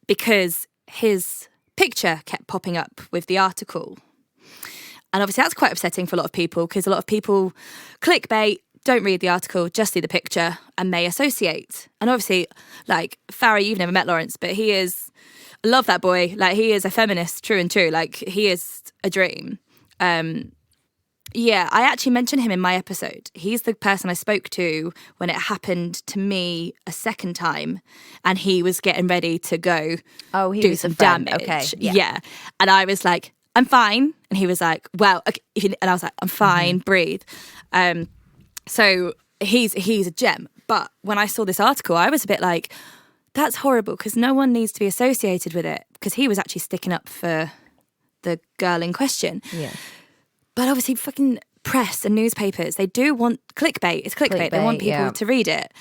because his picture kept popping up with the article. And obviously that's quite upsetting for a lot of people, because a lot of people clickbait, don't read the article, just see the picture, and may associate. And obviously, like, Farah, you've never met Lawrence, but he is, I love that boy. Like, he is a feminist, true and true. Like, he is a dream. Yeah, I actually mentioned him in my episode. He's the person I spoke to when it happened to me a second time, and he was getting ready to go He do was some a friend. damage. Okay, Yeah. And I was like, I'm fine. And he was like, well, okay. And I was like, I'm fine, breathe. So he's a gem. But when I saw this article, I was a bit like, that's horrible, because no one needs to be associated with it, because he was actually sticking up for the girl in question. Yeah. But obviously fucking press and newspapers, they do want clickbait. It's clickbait. They want people to read it.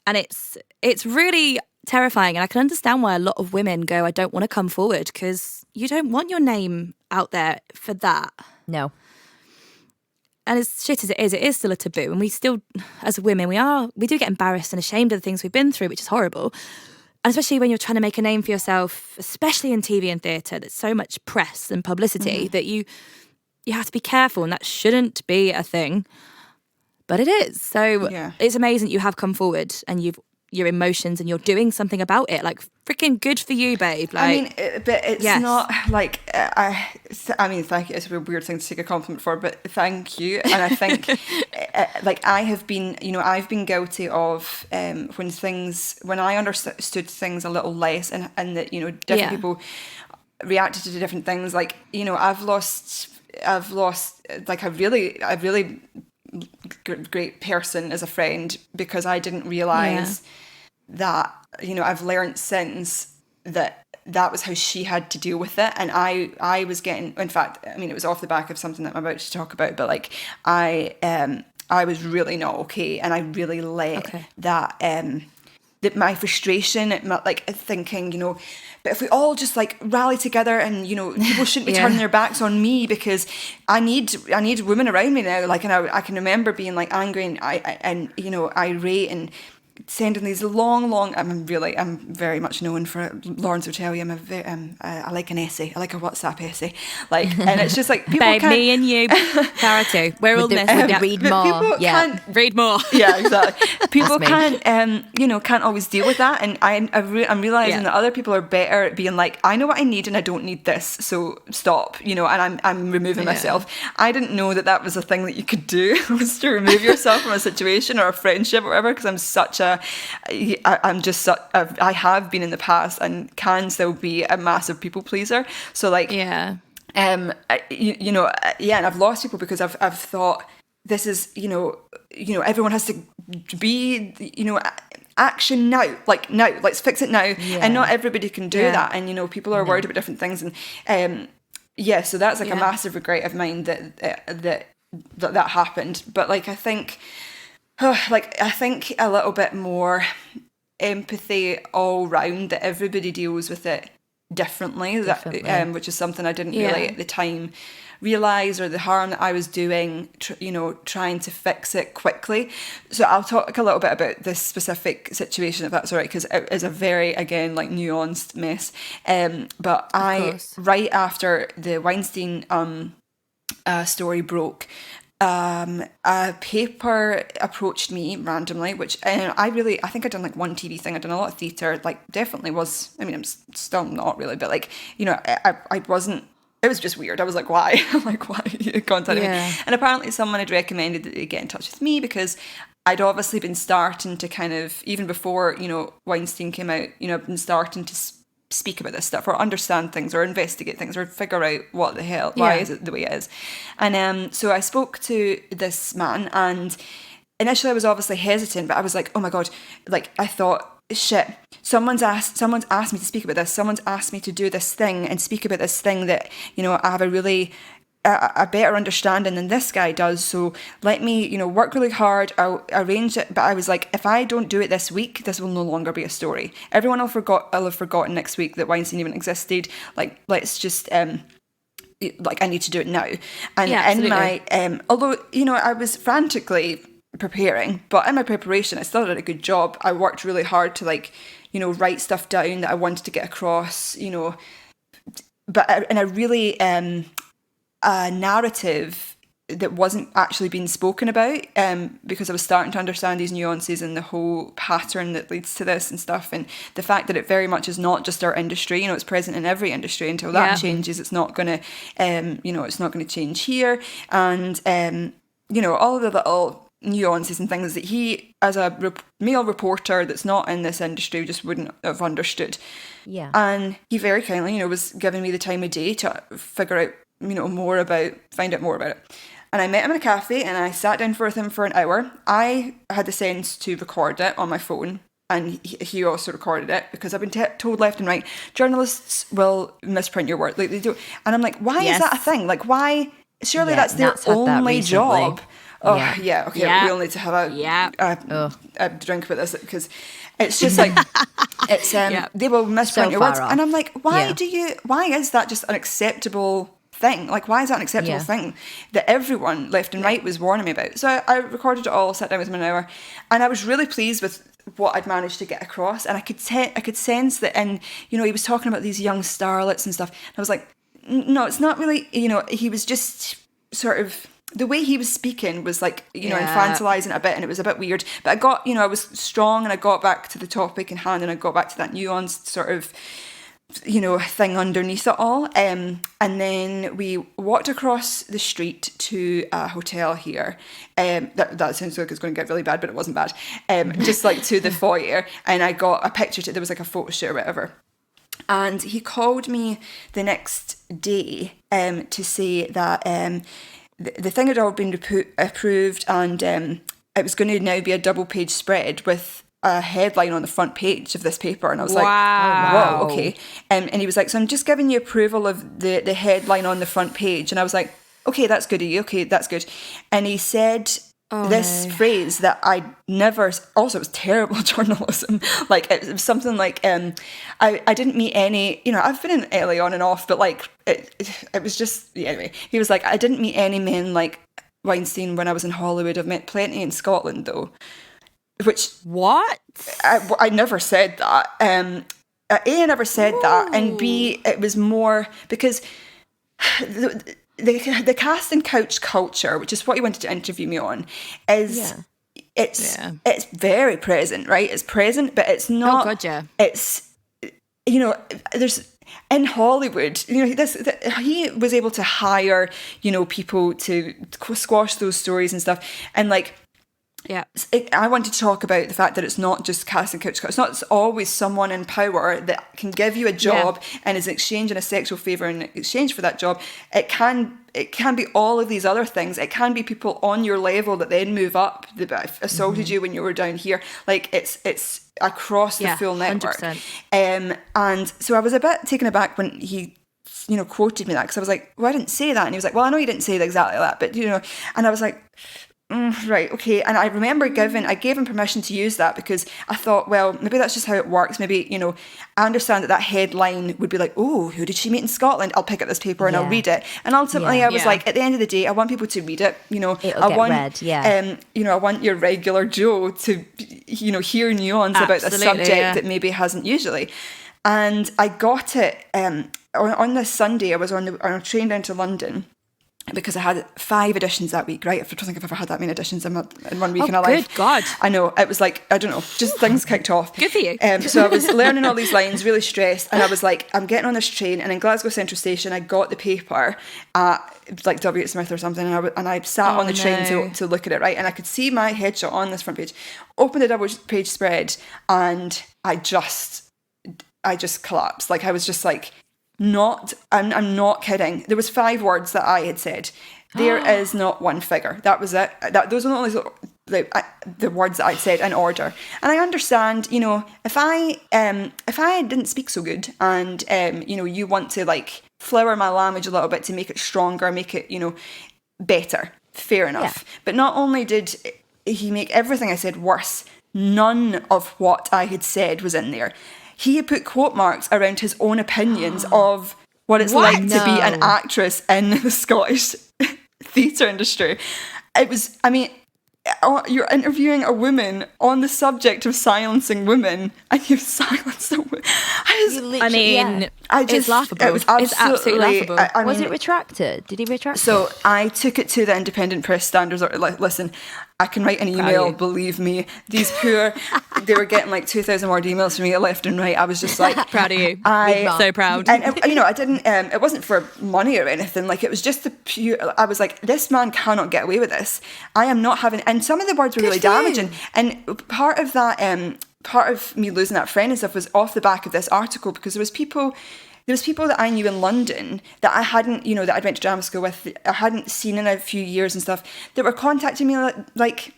And it's really terrifying. And I can understand why a lot of women go, I don't want to come forward, because you don't want your name out there for that. No. And as shit as it is still a taboo. And we still, as women, we do get embarrassed and ashamed of the things we've been through, which is horrible. And especially when you're trying to make a name for yourself, especially in TV and theatre, there's so much press and publicity that you have to be careful, and that shouldn't be a thing. But it is. So it's amazing that you have come forward and your emotions, and you're doing something about it. Like, freaking good for you, babe. Like, I mean, but it's not like I mean, thank you. It's a weird thing to take a compliment for, but thank you. And I think, like, I have been, I've been guilty of when I understood things a little less, and that different people reacted to different things. Like, I've lost like a really great person as a friend, because I didn't realize that I've learned since that was how she had to deal with it, and I was getting, in fact, I mean, it was off the back of something that I'm about to talk about, but like I was really not okay, and I really let that my frustration, like thinking, but if we all just like rally together, and people shouldn't be turning their backs on me, because I need women around me now. Like, and I can remember being like angry and irate, and sending these long. I'm very much known for, Lawrence will tell you, I like an essay. I like a WhatsApp essay. Like, and it's just like, people babe, can't. me and you, Farah too. We're all this. Read more. People can't Read more. Yeah, exactly. People can't can't always deal with that, and I'm realizing that other people are better at being like, I know what I need, and I don't need this, so stop. And I'm removing myself. I didn't know that was a thing that you could do, was to remove yourself from a situation or a friendship or whatever, because I'm such a I have been in the past, and can still be a massive people pleaser. So like, and I've lost people because I've thought, this is, everyone has to be, action now, like now, let's fix it now. And not everybody can do that. And, people are worried about different things. And so that's like a massive regret of mine that happened. But like, I think a little bit more empathy all round, that everybody deals with it differently. Which is something I didn't really at the time realise, or the harm that I was doing, trying to fix it quickly. So I'll talk a little bit about this specific situation, if that's all right, because it is a very, again, like, nuanced mess. But right after the Weinstein story broke, a paper approached me randomly, which I think I'd done like one TV thing. I'd done a lot of theatre, like, definitely was, I mean, I'm still not really, but like, I wasn't, it was just weird. I was like, why? Like, why are you contacting me? And apparently someone had recommended that they get in touch with me, because I'd obviously been starting to kind of, even before, Weinstein came out, I've been starting to speak about this stuff or understand things or investigate things or figure out what the hell, why is it the way it is. And so I spoke to this man, and initially I was obviously hesitant, but I was like, oh my God, like I thought, shit, someone's asked me to speak about this. Someone's asked me to do this thing and speak about this thing that, you know, I have a better understanding than this guy does. So let me, you know, work really hard. I'll arrange it. But I was like, if I don't do it this week, this will no longer be a story. Everyone will have forgotten next week that Weinstein even existed. Like, let's just, like, I need to do it now. And in my, although, you know, I was frantically preparing, but in my preparation, I still did a good job. I worked really hard to, like, you know, write stuff down that I wanted to get across, you know, but in a really, a narrative that wasn't actually being spoken about, because I was starting to understand these nuances and the whole pattern that leads to this and stuff, and the fact that it very much is not just our industry. You know, it's present in every industry. Until that changes, it's not going to, you know, it's not going to change here. And you know, all of the little nuances and things that he, as a male reporter that's not in this industry, just wouldn't have understood. Yeah. And he very kindly, you know, was giving me the time of day to figure out, you know, find out more about it. And I met him in a cafe, and I sat down with him for an hour. I had the sense to record it on my phone, and he also recorded it, because I've been told left and right, journalists will misprint your work, like they do. And I'm like, why is that a thing? Like, why? Surely that's their only job. Oh, yeah. Okay, we'll need to have a drink about this, because it's just like, it's they will misprint your words. And I'm like, why is that just an acceptable thing? Like, why is that an acceptable thing that everyone left and right was warning me about? So I recorded it all, sat down with him an hour, and I was really pleased with what I'd managed to get across. And I could sense that, and you know, he was talking about these young starlets and stuff, and I was like, no, it's not really, you know, he was just sort of, the way he was speaking was like, you know, infantilizing it a bit, and it was a bit weird. But I got, you know, I was strong, and I got back to the topic in hand, and I got back to that nuanced sort of, you know, thing underneath it all. And then we walked across the street to a hotel here. That sounds like it's going to get really bad, but it wasn't bad. Just like to the foyer, and I got a picture. There was like a photo shoot or whatever. And he called me the next day to say that the thing had all been approved, and it was going to now be a double-page spread with a headline on the front page of this paper. And I was like, wow, okay. And he was like, so I'm just giving you approval of the headline on the front page. And I was like, okay, that's good of you. Okay, that's good. And he said phrase that I never, also it was terrible journalism. Like, it was something like, I didn't meet any, you know, I've been in LA on and off, but like, it was just, anyway. He was like, I didn't meet any men like Weinstein when I was in Hollywood. I've met plenty in Scotland though. Which, what? I never said that. A, I never said that, and B, it was more because the casting couch culture, which is what you wanted to interview me on, is it's very present, right? It's present, but it's not. Oh God, yeah. It's, you know, there's in Hollywood, you know, he was able to hire, you know, people to squash those stories and stuff, and like. Yeah, I want to talk about the fact that it's not just casting couch. It's not always someone in power that can give you a job and is exchanging a sexual favour in exchange for that job. It can be all of these other things. It can be people on your level that then move up that assaulted you when you were down here. Like, it's across the full network. 100%. And so I was a bit taken aback when he, you know, quoted me that, because I was like, well, I didn't say that. And he was like, well, I know you didn't say exactly that, but you know. And I was like, right, okay. And I remember I gave him permission to use that, because I thought, well, maybe that's just how it works. Maybe, you know, I understand that headline would be like, oh, who did she meet in Scotland? I'll pick up this paper and I'll read it. And ultimately I was like, at the end of the day, I want people to read it. You know, I want you know, I want your regular Joe to, you know, hear nuance about a subject that maybe hasn't usually. And I got it on this Sunday. I was on a train down to London, because I had 5 editions that week, right? I don't think I've ever had that many editions in 1 week in a life. Good God. I know. It was like, I don't know, just things kicked off. Good for you. So I was learning all these lines, really stressed, and I was like, I'm getting on this train, and in Glasgow Central Station, I got the paper at like W. Smith or something, and I sat on the train to look at it, right? And I could see my headshot on this front page, opened the double page spread, and I I just collapsed. Like I was just like, I'm not kidding. There was 5 words that I had said. There is not one figure. That was it. Those are the only the words that I'd said in order. And I understand, you know, if I didn't speak so good, and you know, you want to like flower my language a little bit to make it stronger, make it, you know, better. Fair enough. Yeah. But not only did he make everything I said worse, none of what I had said was in there. He had put quote marks around his own opinions of what it's like to be an actress in the Scottish theatre industry. It was, I mean, you're interviewing a woman on the subject of silencing women, and you've silenced a woman. It's laughable. It was absolutely laughable. Was it retracted? Did he retract it? So I took it to the Independent Press Standards. Listen, I can write an email, believe me. These poor, they were getting like 2,000 word emails from me left and right. I was just like... proud of you. So proud. And, you know, I didn't, it wasn't for money or anything. Like, it was just the pure... I was like, this man cannot get away with this. I am not having... And some of the words were really damaging. And part of that, part of me losing that friend and stuff was off the back of this article, because there was people that I knew in London that I hadn't, you know, that I'd went to drama school with, I hadn't seen in a few years and stuff, that were contacting me like,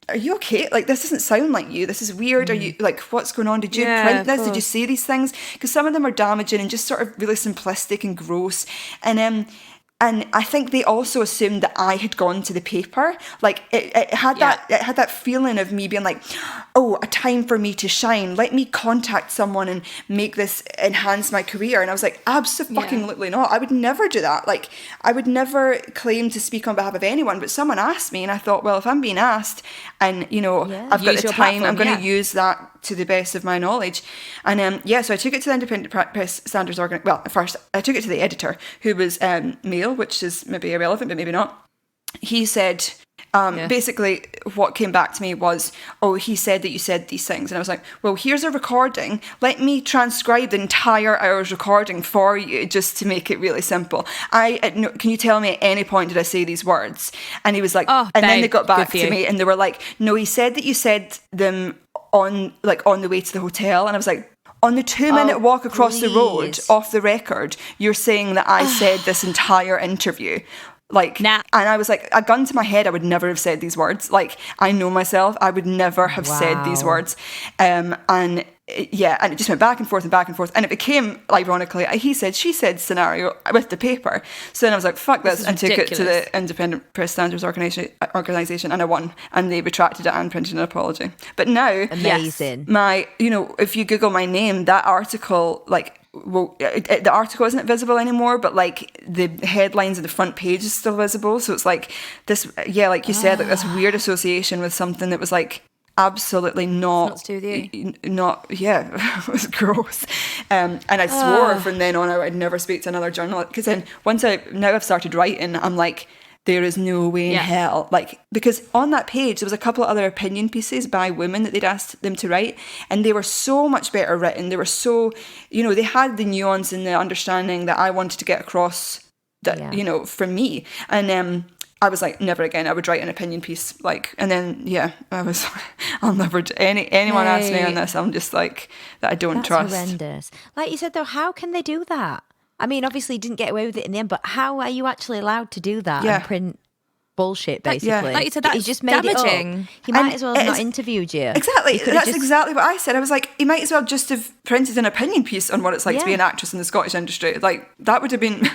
are you okay? Like, this doesn't sound like you. This is weird. Are you, like, what's going on? Did you print this? Did you say these things? Because some of them are damaging and just sort of really simplistic and gross. And I think they also assumed that I had gone to the paper. Like, it had that feeling of me being like, oh, a time for me to shine. Let me contact someone and make this enhance my career. And I was like, absolutely not. I would never do that. Like, I would never claim to speak on behalf of anyone. But someone asked me, and I thought, well, if I'm being asked, and you know, I've got the time, I'm going to use that to the best of my knowledge. And so I took it to the Independent Press Standards first I took it to the editor, who was male, which is maybe irrelevant, but maybe not. He said, basically what came back to me was, oh, he said that you said these things. And I was like, well, here's a recording. Let me transcribe the entire hour's recording for you, just to make it really simple. Can you tell me at any point did I say these words? And he was like, then they got back to me and they were like, no, he said that you said them on the way to the hotel. And I was like, on the 2-minute walk across the road off the record, you're saying that I said this entire interview. Like, nah. And I was like, a gun to my head, I would never have said these words. Like, I know myself, I would never have said these words. And it just went back and forth and back and forth. And it became, ironically, a he said, she said scenario with the paper. So then I was like, fuck this, and took it to the Independent Press Standards Organisation, and I won. And they retracted it and printed an apology. But now, amazing. If you Google my name, that article, the article isn't visible anymore, but like the headlines of the front page is still visible. So it's like this, like you said, like this weird association with something that was like absolutely not to do with you. It was gross. And I swore from then on I'd never speak to another journalist, because then I've started writing, I'm like, there is no way in hell. Like, because on that page, there was a couple of other opinion pieces by women that they'd asked them to write, and they were so much better written. They were so, they had the nuance and the understanding that I wanted to get across, that, from me. And I was like, never again. I would write an opinion piece, and then, I'll never, anyone asks me on this, I'm just like, that I don't trust. That's horrendous. Like you said, though, how can they do that? I mean, obviously you didn't get away with it in the end, but how are you actually allowed to do that and print bullshit, basically? Like you said, that's he just made damaging. It up. He might as well have not interviewed you. Exactly. That's exactly what I said. I was like, he might as well just have printed an opinion piece on what it's like to be an actress in the Scottish industry. Like, that would have been...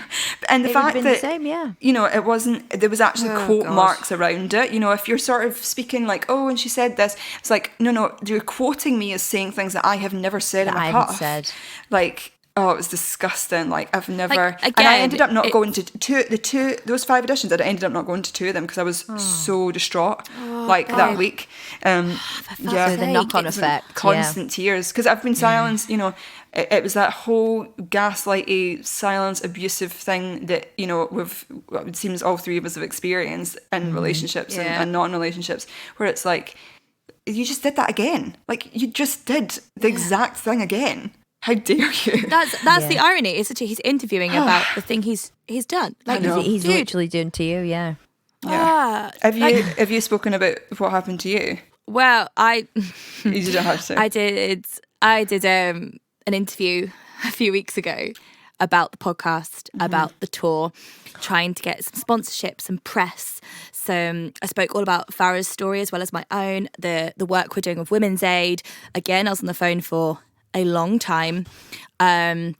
And the fact that, the same, it wasn't... There was actually quote marks around it. If you're sort of speaking like, oh, and she said this, it's like, no, you're quoting me as saying things that I have never said in my past. Said. Like... Oh, it was disgusting. Like, I've never... Again, and I ended up not going to those 5 editions, I ended up not going to 2 of them because I was so distraught, that week. So the knock-on effect. Constant tears. Because I've been silenced, it was that whole gaslighty, silence, abusive thing that, it seems all 3 of us have experienced in relationships and non-relationships, where it's like, you just did that again. Like, you just did the exact thing again. How dare you? That's the irony, isn't it? He's interviewing about the thing he's done. Like, he's literally doing to you, yeah. Have you spoken about what happened to you? Well, you didn't have to. I did. I did an interview a few weeks ago about the podcast, about the tour, trying to get some sponsorships and press. So I spoke all about Farah's story as well as my own, the work we're doing with Women's Aid. Again, I was on the phone for a long time. And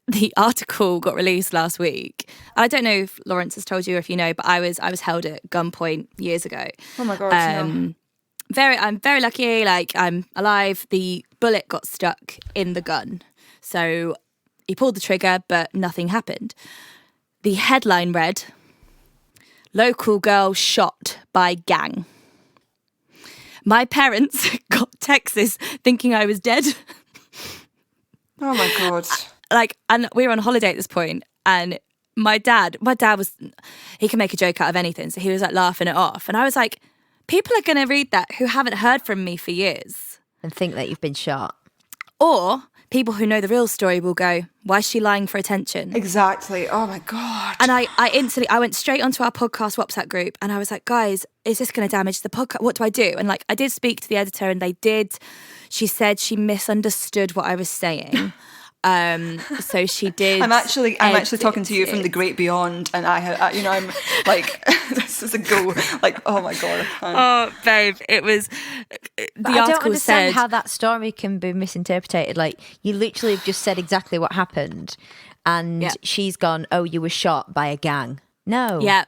the article got released last week. I don't know if Lawrence has told you or if you know, but I was held at gunpoint years ago. Oh my God, no. I'm very lucky, like I'm alive. The bullet got stuck in the gun. So he pulled the trigger, but nothing happened. The headline read, "Local girl shot by gang." My parents got texts thinking I was dead. Oh my God. Like, and we were on holiday at this point, and my dad was, he can make a joke out of anything. So he was like laughing it off. And I was like, people are going to read that who haven't heard from me for years. And think that you've been shot. Or people who know the real story will go, why is she lying for attention? Exactly. Oh my God. And I went straight onto our podcast WhatsApp group and I was like, guys, is this going to damage the podcast? What do I do? And like, I did speak to the editor and she said she misunderstood what I was saying. So she did. I'm actually talking to you from the great beyond, and I'm like, this is a go. Like, oh my God. I can't. Oh, babe, it was. I don't understand how that story can be misinterpreted. Like, you literally have just said exactly what happened, and she's gone, "Oh, you were shot by a gang." No. Yeah.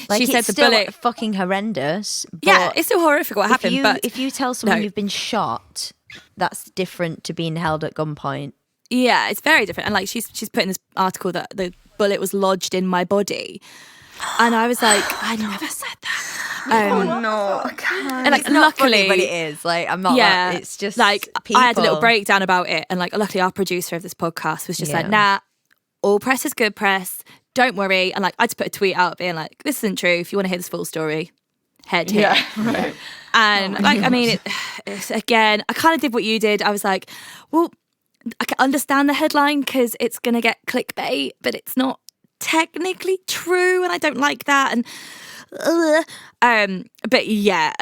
Like, she said it's the still bullet. Fucking horrendous. Yeah, it's still horrific what happened. But if you tell someone you've been shot, that's different to being held at gunpoint. Yeah, it's very different. And like she's put in this article that the bullet was lodged in my body. And I was like, I never said that. Oh no, I can't. And like, It's not luckily, funny, but it is. Like, I'm not. yeah, It's just like people. I had a little breakdown about it, and like luckily our producer of this podcast was just like, nah, all press is good press. Don't worry. And like I just put a tweet out being like, this isn't true. If you want to hear this full story, head here. Yeah, right. And like, I mean, it's, again, I kind of did what you did. I was like, well, I can understand the headline because it's going to get clickbait, but it's not technically true, and I don't like that. And but yeah,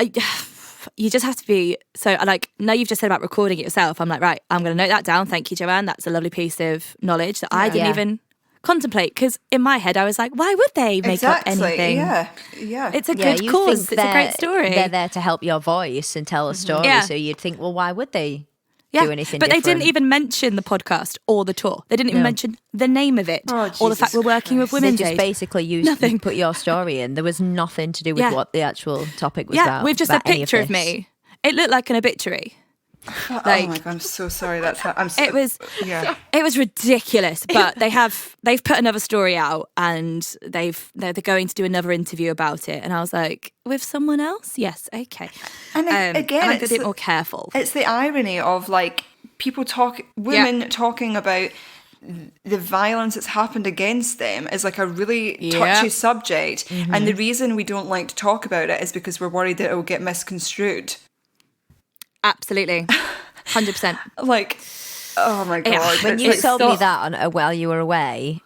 you just have to be so. Like, now you've just said about recording it yourself. I'm like, right, I'm going to note that down. Thank you, Joanne. That's a lovely piece of knowledge that I didn't even contemplate, because in my head I was like, why would they make up anything? Yeah, it's a good cause. It's a great story. They're there to help your voice and tell a story. So you'd think, well, why would they? Do anything but different? They didn't even mention the podcast or the tour. They didn't even mention the name of it or the fact we're working with Women's They Aid. just basically you put your story in. There was nothing to do with what the actual topic was about. Yeah, we've just a picture of me. It looked like an obituary. Oh my God, I'm so sorry. It was ridiculous, but they've put another story out, and they're going to do another interview about it, and I was like, with someone else? Yes, okay. And again, it's a bit more careful. It's the irony of like women talking about the violence that's happened against them is like a really touchy subject, and the reason we don't like to talk about it is because we're worried that it will get misconstrued. Absolutely. 100%. Like, oh my God. Yeah. When you told me that while you were away,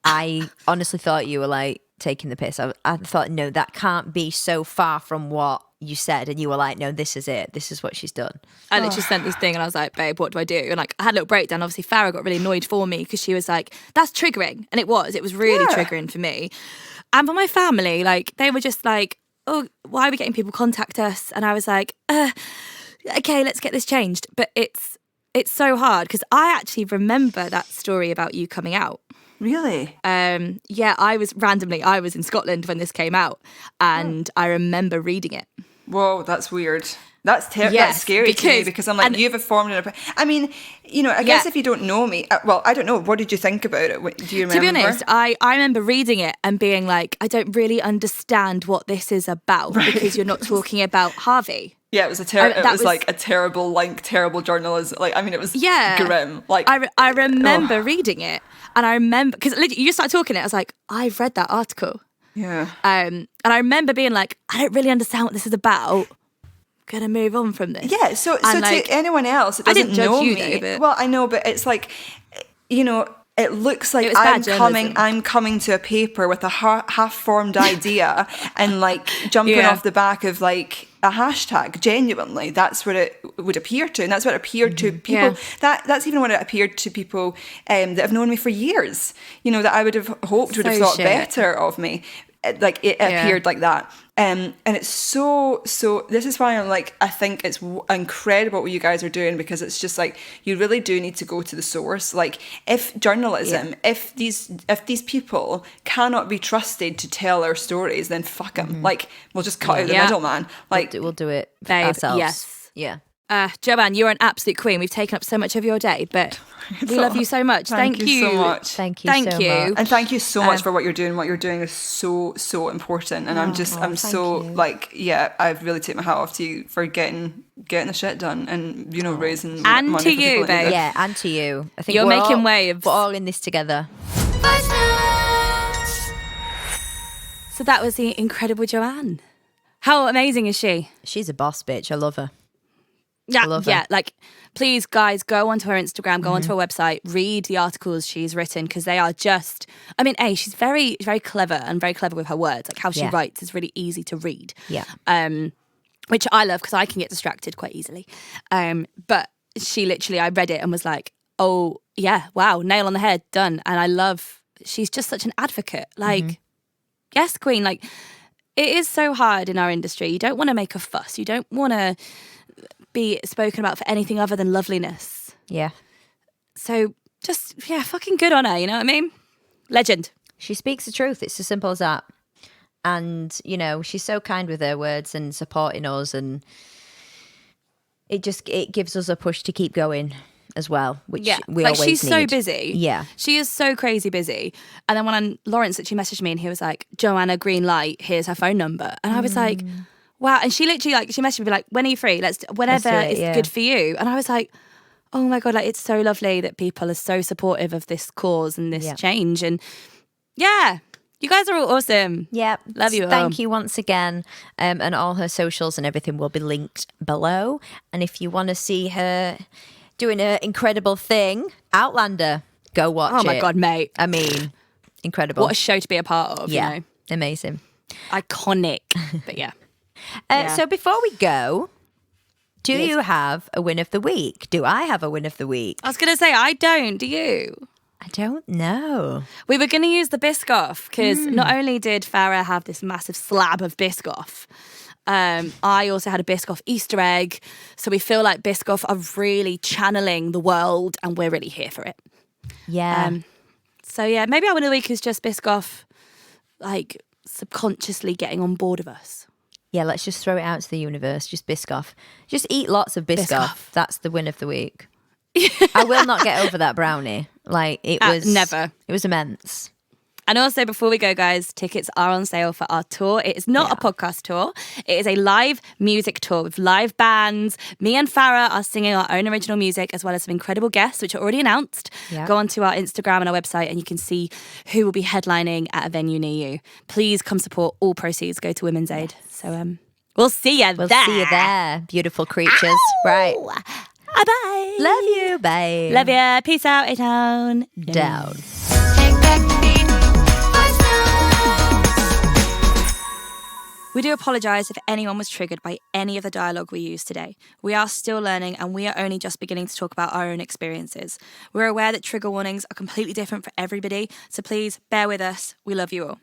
I honestly thought you were like taking the piss. I thought, no, that can't be so far from what you said. And you were like, no, this is it. This is what she's done. I literally sent this thing and I was like, babe, what do I do? And like, I had a little breakdown. Obviously, Farah got really annoyed for me because she was like, that's triggering. And it was really triggering for me. And for my family, like, they were just like, oh, why are we getting people contact us? And I was like, okay, let's get this changed. But it's so hard because I actually remember that story about you coming out. Really? Yeah, I was in Scotland when this came out, and I remember reading it. Whoa, that's weird. That's scary to me because I'm like, you've formed an opinion. I mean, I guess if you don't know me, well, I don't know. What did you think about it? Do you remember? To be honest, I remember reading it and being like, I don't really understand what this is about because you're not talking about Harvey. Yeah, it was like a terrible journalism. Like, I mean, it was grim. Like, I remember reading it, and I remember because you just started talking it. I was like, I've read that article. Yeah. And I remember being like, I don't really understand what this is about. Gonna move on from this. Yeah. So like, to anyone else, it doesn't know me. Though, well, I know, but it's like, it looks It like was bad I'm coming to a paper with a half-formed idea and like jumping Yeah. off the back of like a hashtag. Genuinely, that's what it would appear to, and that's what it appeared to people. Yeah. That's even what it appeared to people that have known me for years. You know, that I would have hoped would have So thought shit. better of me. Like it appeared like that. And it's so this is why I'm like, I think it's incredible what you guys are doing, because it's just like, you really do need to go to the source. Like, if journalism, if these people cannot be trusted to tell their stories, then fuck them. Like, we'll just cut out the middleman. Like, We'll do it Babe, ourselves. yes. Yeah. Joanne, you're an absolute queen. We've taken up so much of your day, but we love you so much. Thank you so much. Thank you so much. And thank you so much for what you're doing. What you're doing is so important. And I'm so like, yeah, I've really taken my hat off to you for getting the shit done and, you know, raising And money to for you, people that need babe. it. Yeah, and to you. I think You're we're making all, waves. We're all in this together. Voice notes. So that was the incredible Joanne. How amazing is she? She's a boss bitch. I love her. Yeah, love her. yeah. Like, please, guys, go onto her Instagram, go onto her website, read the articles she's written, because they are just. I mean, she's very, very clever and very clever with her words. Like, how she writes is really easy to read. Yeah. Which I love, because I can get distracted quite easily. But she literally, I read it and was like, oh yeah, wow, nail on the head, done. And I love. She's just such an advocate. Like, yes, queen. Like, it is so hard in our industry. You don't want to make a fuss. You don't want to be spoken about for anything other than loveliness. Yeah. So just, fucking good on her, you know what I mean? Legend. She speaks the truth. It's as simple as that. And, you know, she's so kind with her words and supporting us, and it gives us a push to keep going as well, which we always she's need. so busy. Yeah. She is so crazy busy. And then when Lawrence actually messaged me and he was like, Joanna, green light, here's her phone number. And I was like, wow. And she literally she messaged me like, when are you free? Whenever do it, is good for you. And I was like, oh my God, like, it's so lovely that people are so supportive of this cause and this change. And yeah, you guys are all awesome. Yeah. Love you all. Thank you once again. And all her socials and everything will be linked below. And if you want to see her doing an incredible thing, Outlander, go watch it. Oh my God, mate. I mean, incredible. What a show to be a part of, you know? Amazing. Iconic. But yeah. So before we go, do you have a win of the week? Do I have a win of the week? I was going to say, I don't. Do you? I don't know. We were going to use the Biscoff because not only did Farah have this massive slab of Biscoff, I also had a Biscoff Easter egg. So we feel like Biscoff are really channeling the world and we're really here for it. Yeah. So yeah, maybe our win of the week is just Biscoff, like, subconsciously getting on board with us. Yeah, let's just throw it out to the universe. Just Biscoff. Just eat lots of Biscoff. That's the win of the week. I will not get over that brownie. Like, it was... Never. It was immense. And also, before we go, guys, tickets are on sale for our tour. It is not a podcast tour. It is a live music tour with live bands. Me and Farah are singing our own original music, as well as some incredible guests, which are already announced. Yeah. Go onto our Instagram and our website, and you can see who will be headlining at a venue near you. Please come support. All proceeds go to Women's Aid. So we'll see you there. We'll see you there, beautiful creatures. Ow! Right. Bye-bye. Love you. Bye. Love you. Peace out. A-town. Down. Take back the beat. Voice notes. We do apologise if anyone was triggered by any of the dialogue we used today. We are still learning and we are only just beginning to talk about our own experiences. We're aware that trigger warnings are completely different for everybody, so please bear with us. We love you all.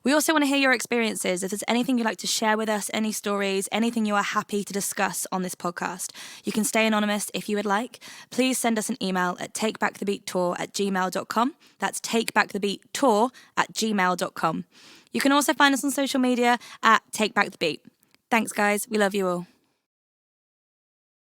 We also want to hear your experiences. If there's anything you'd like to share with us, any stories, anything you are happy to discuss on this podcast, you can stay anonymous if you would like. Please send us an email at takebackthebeattour@gmail.com. That's takebackthebeattour@gmail.com. You can also find us on social media at takebackthebeat. Thanks, guys. We love you all.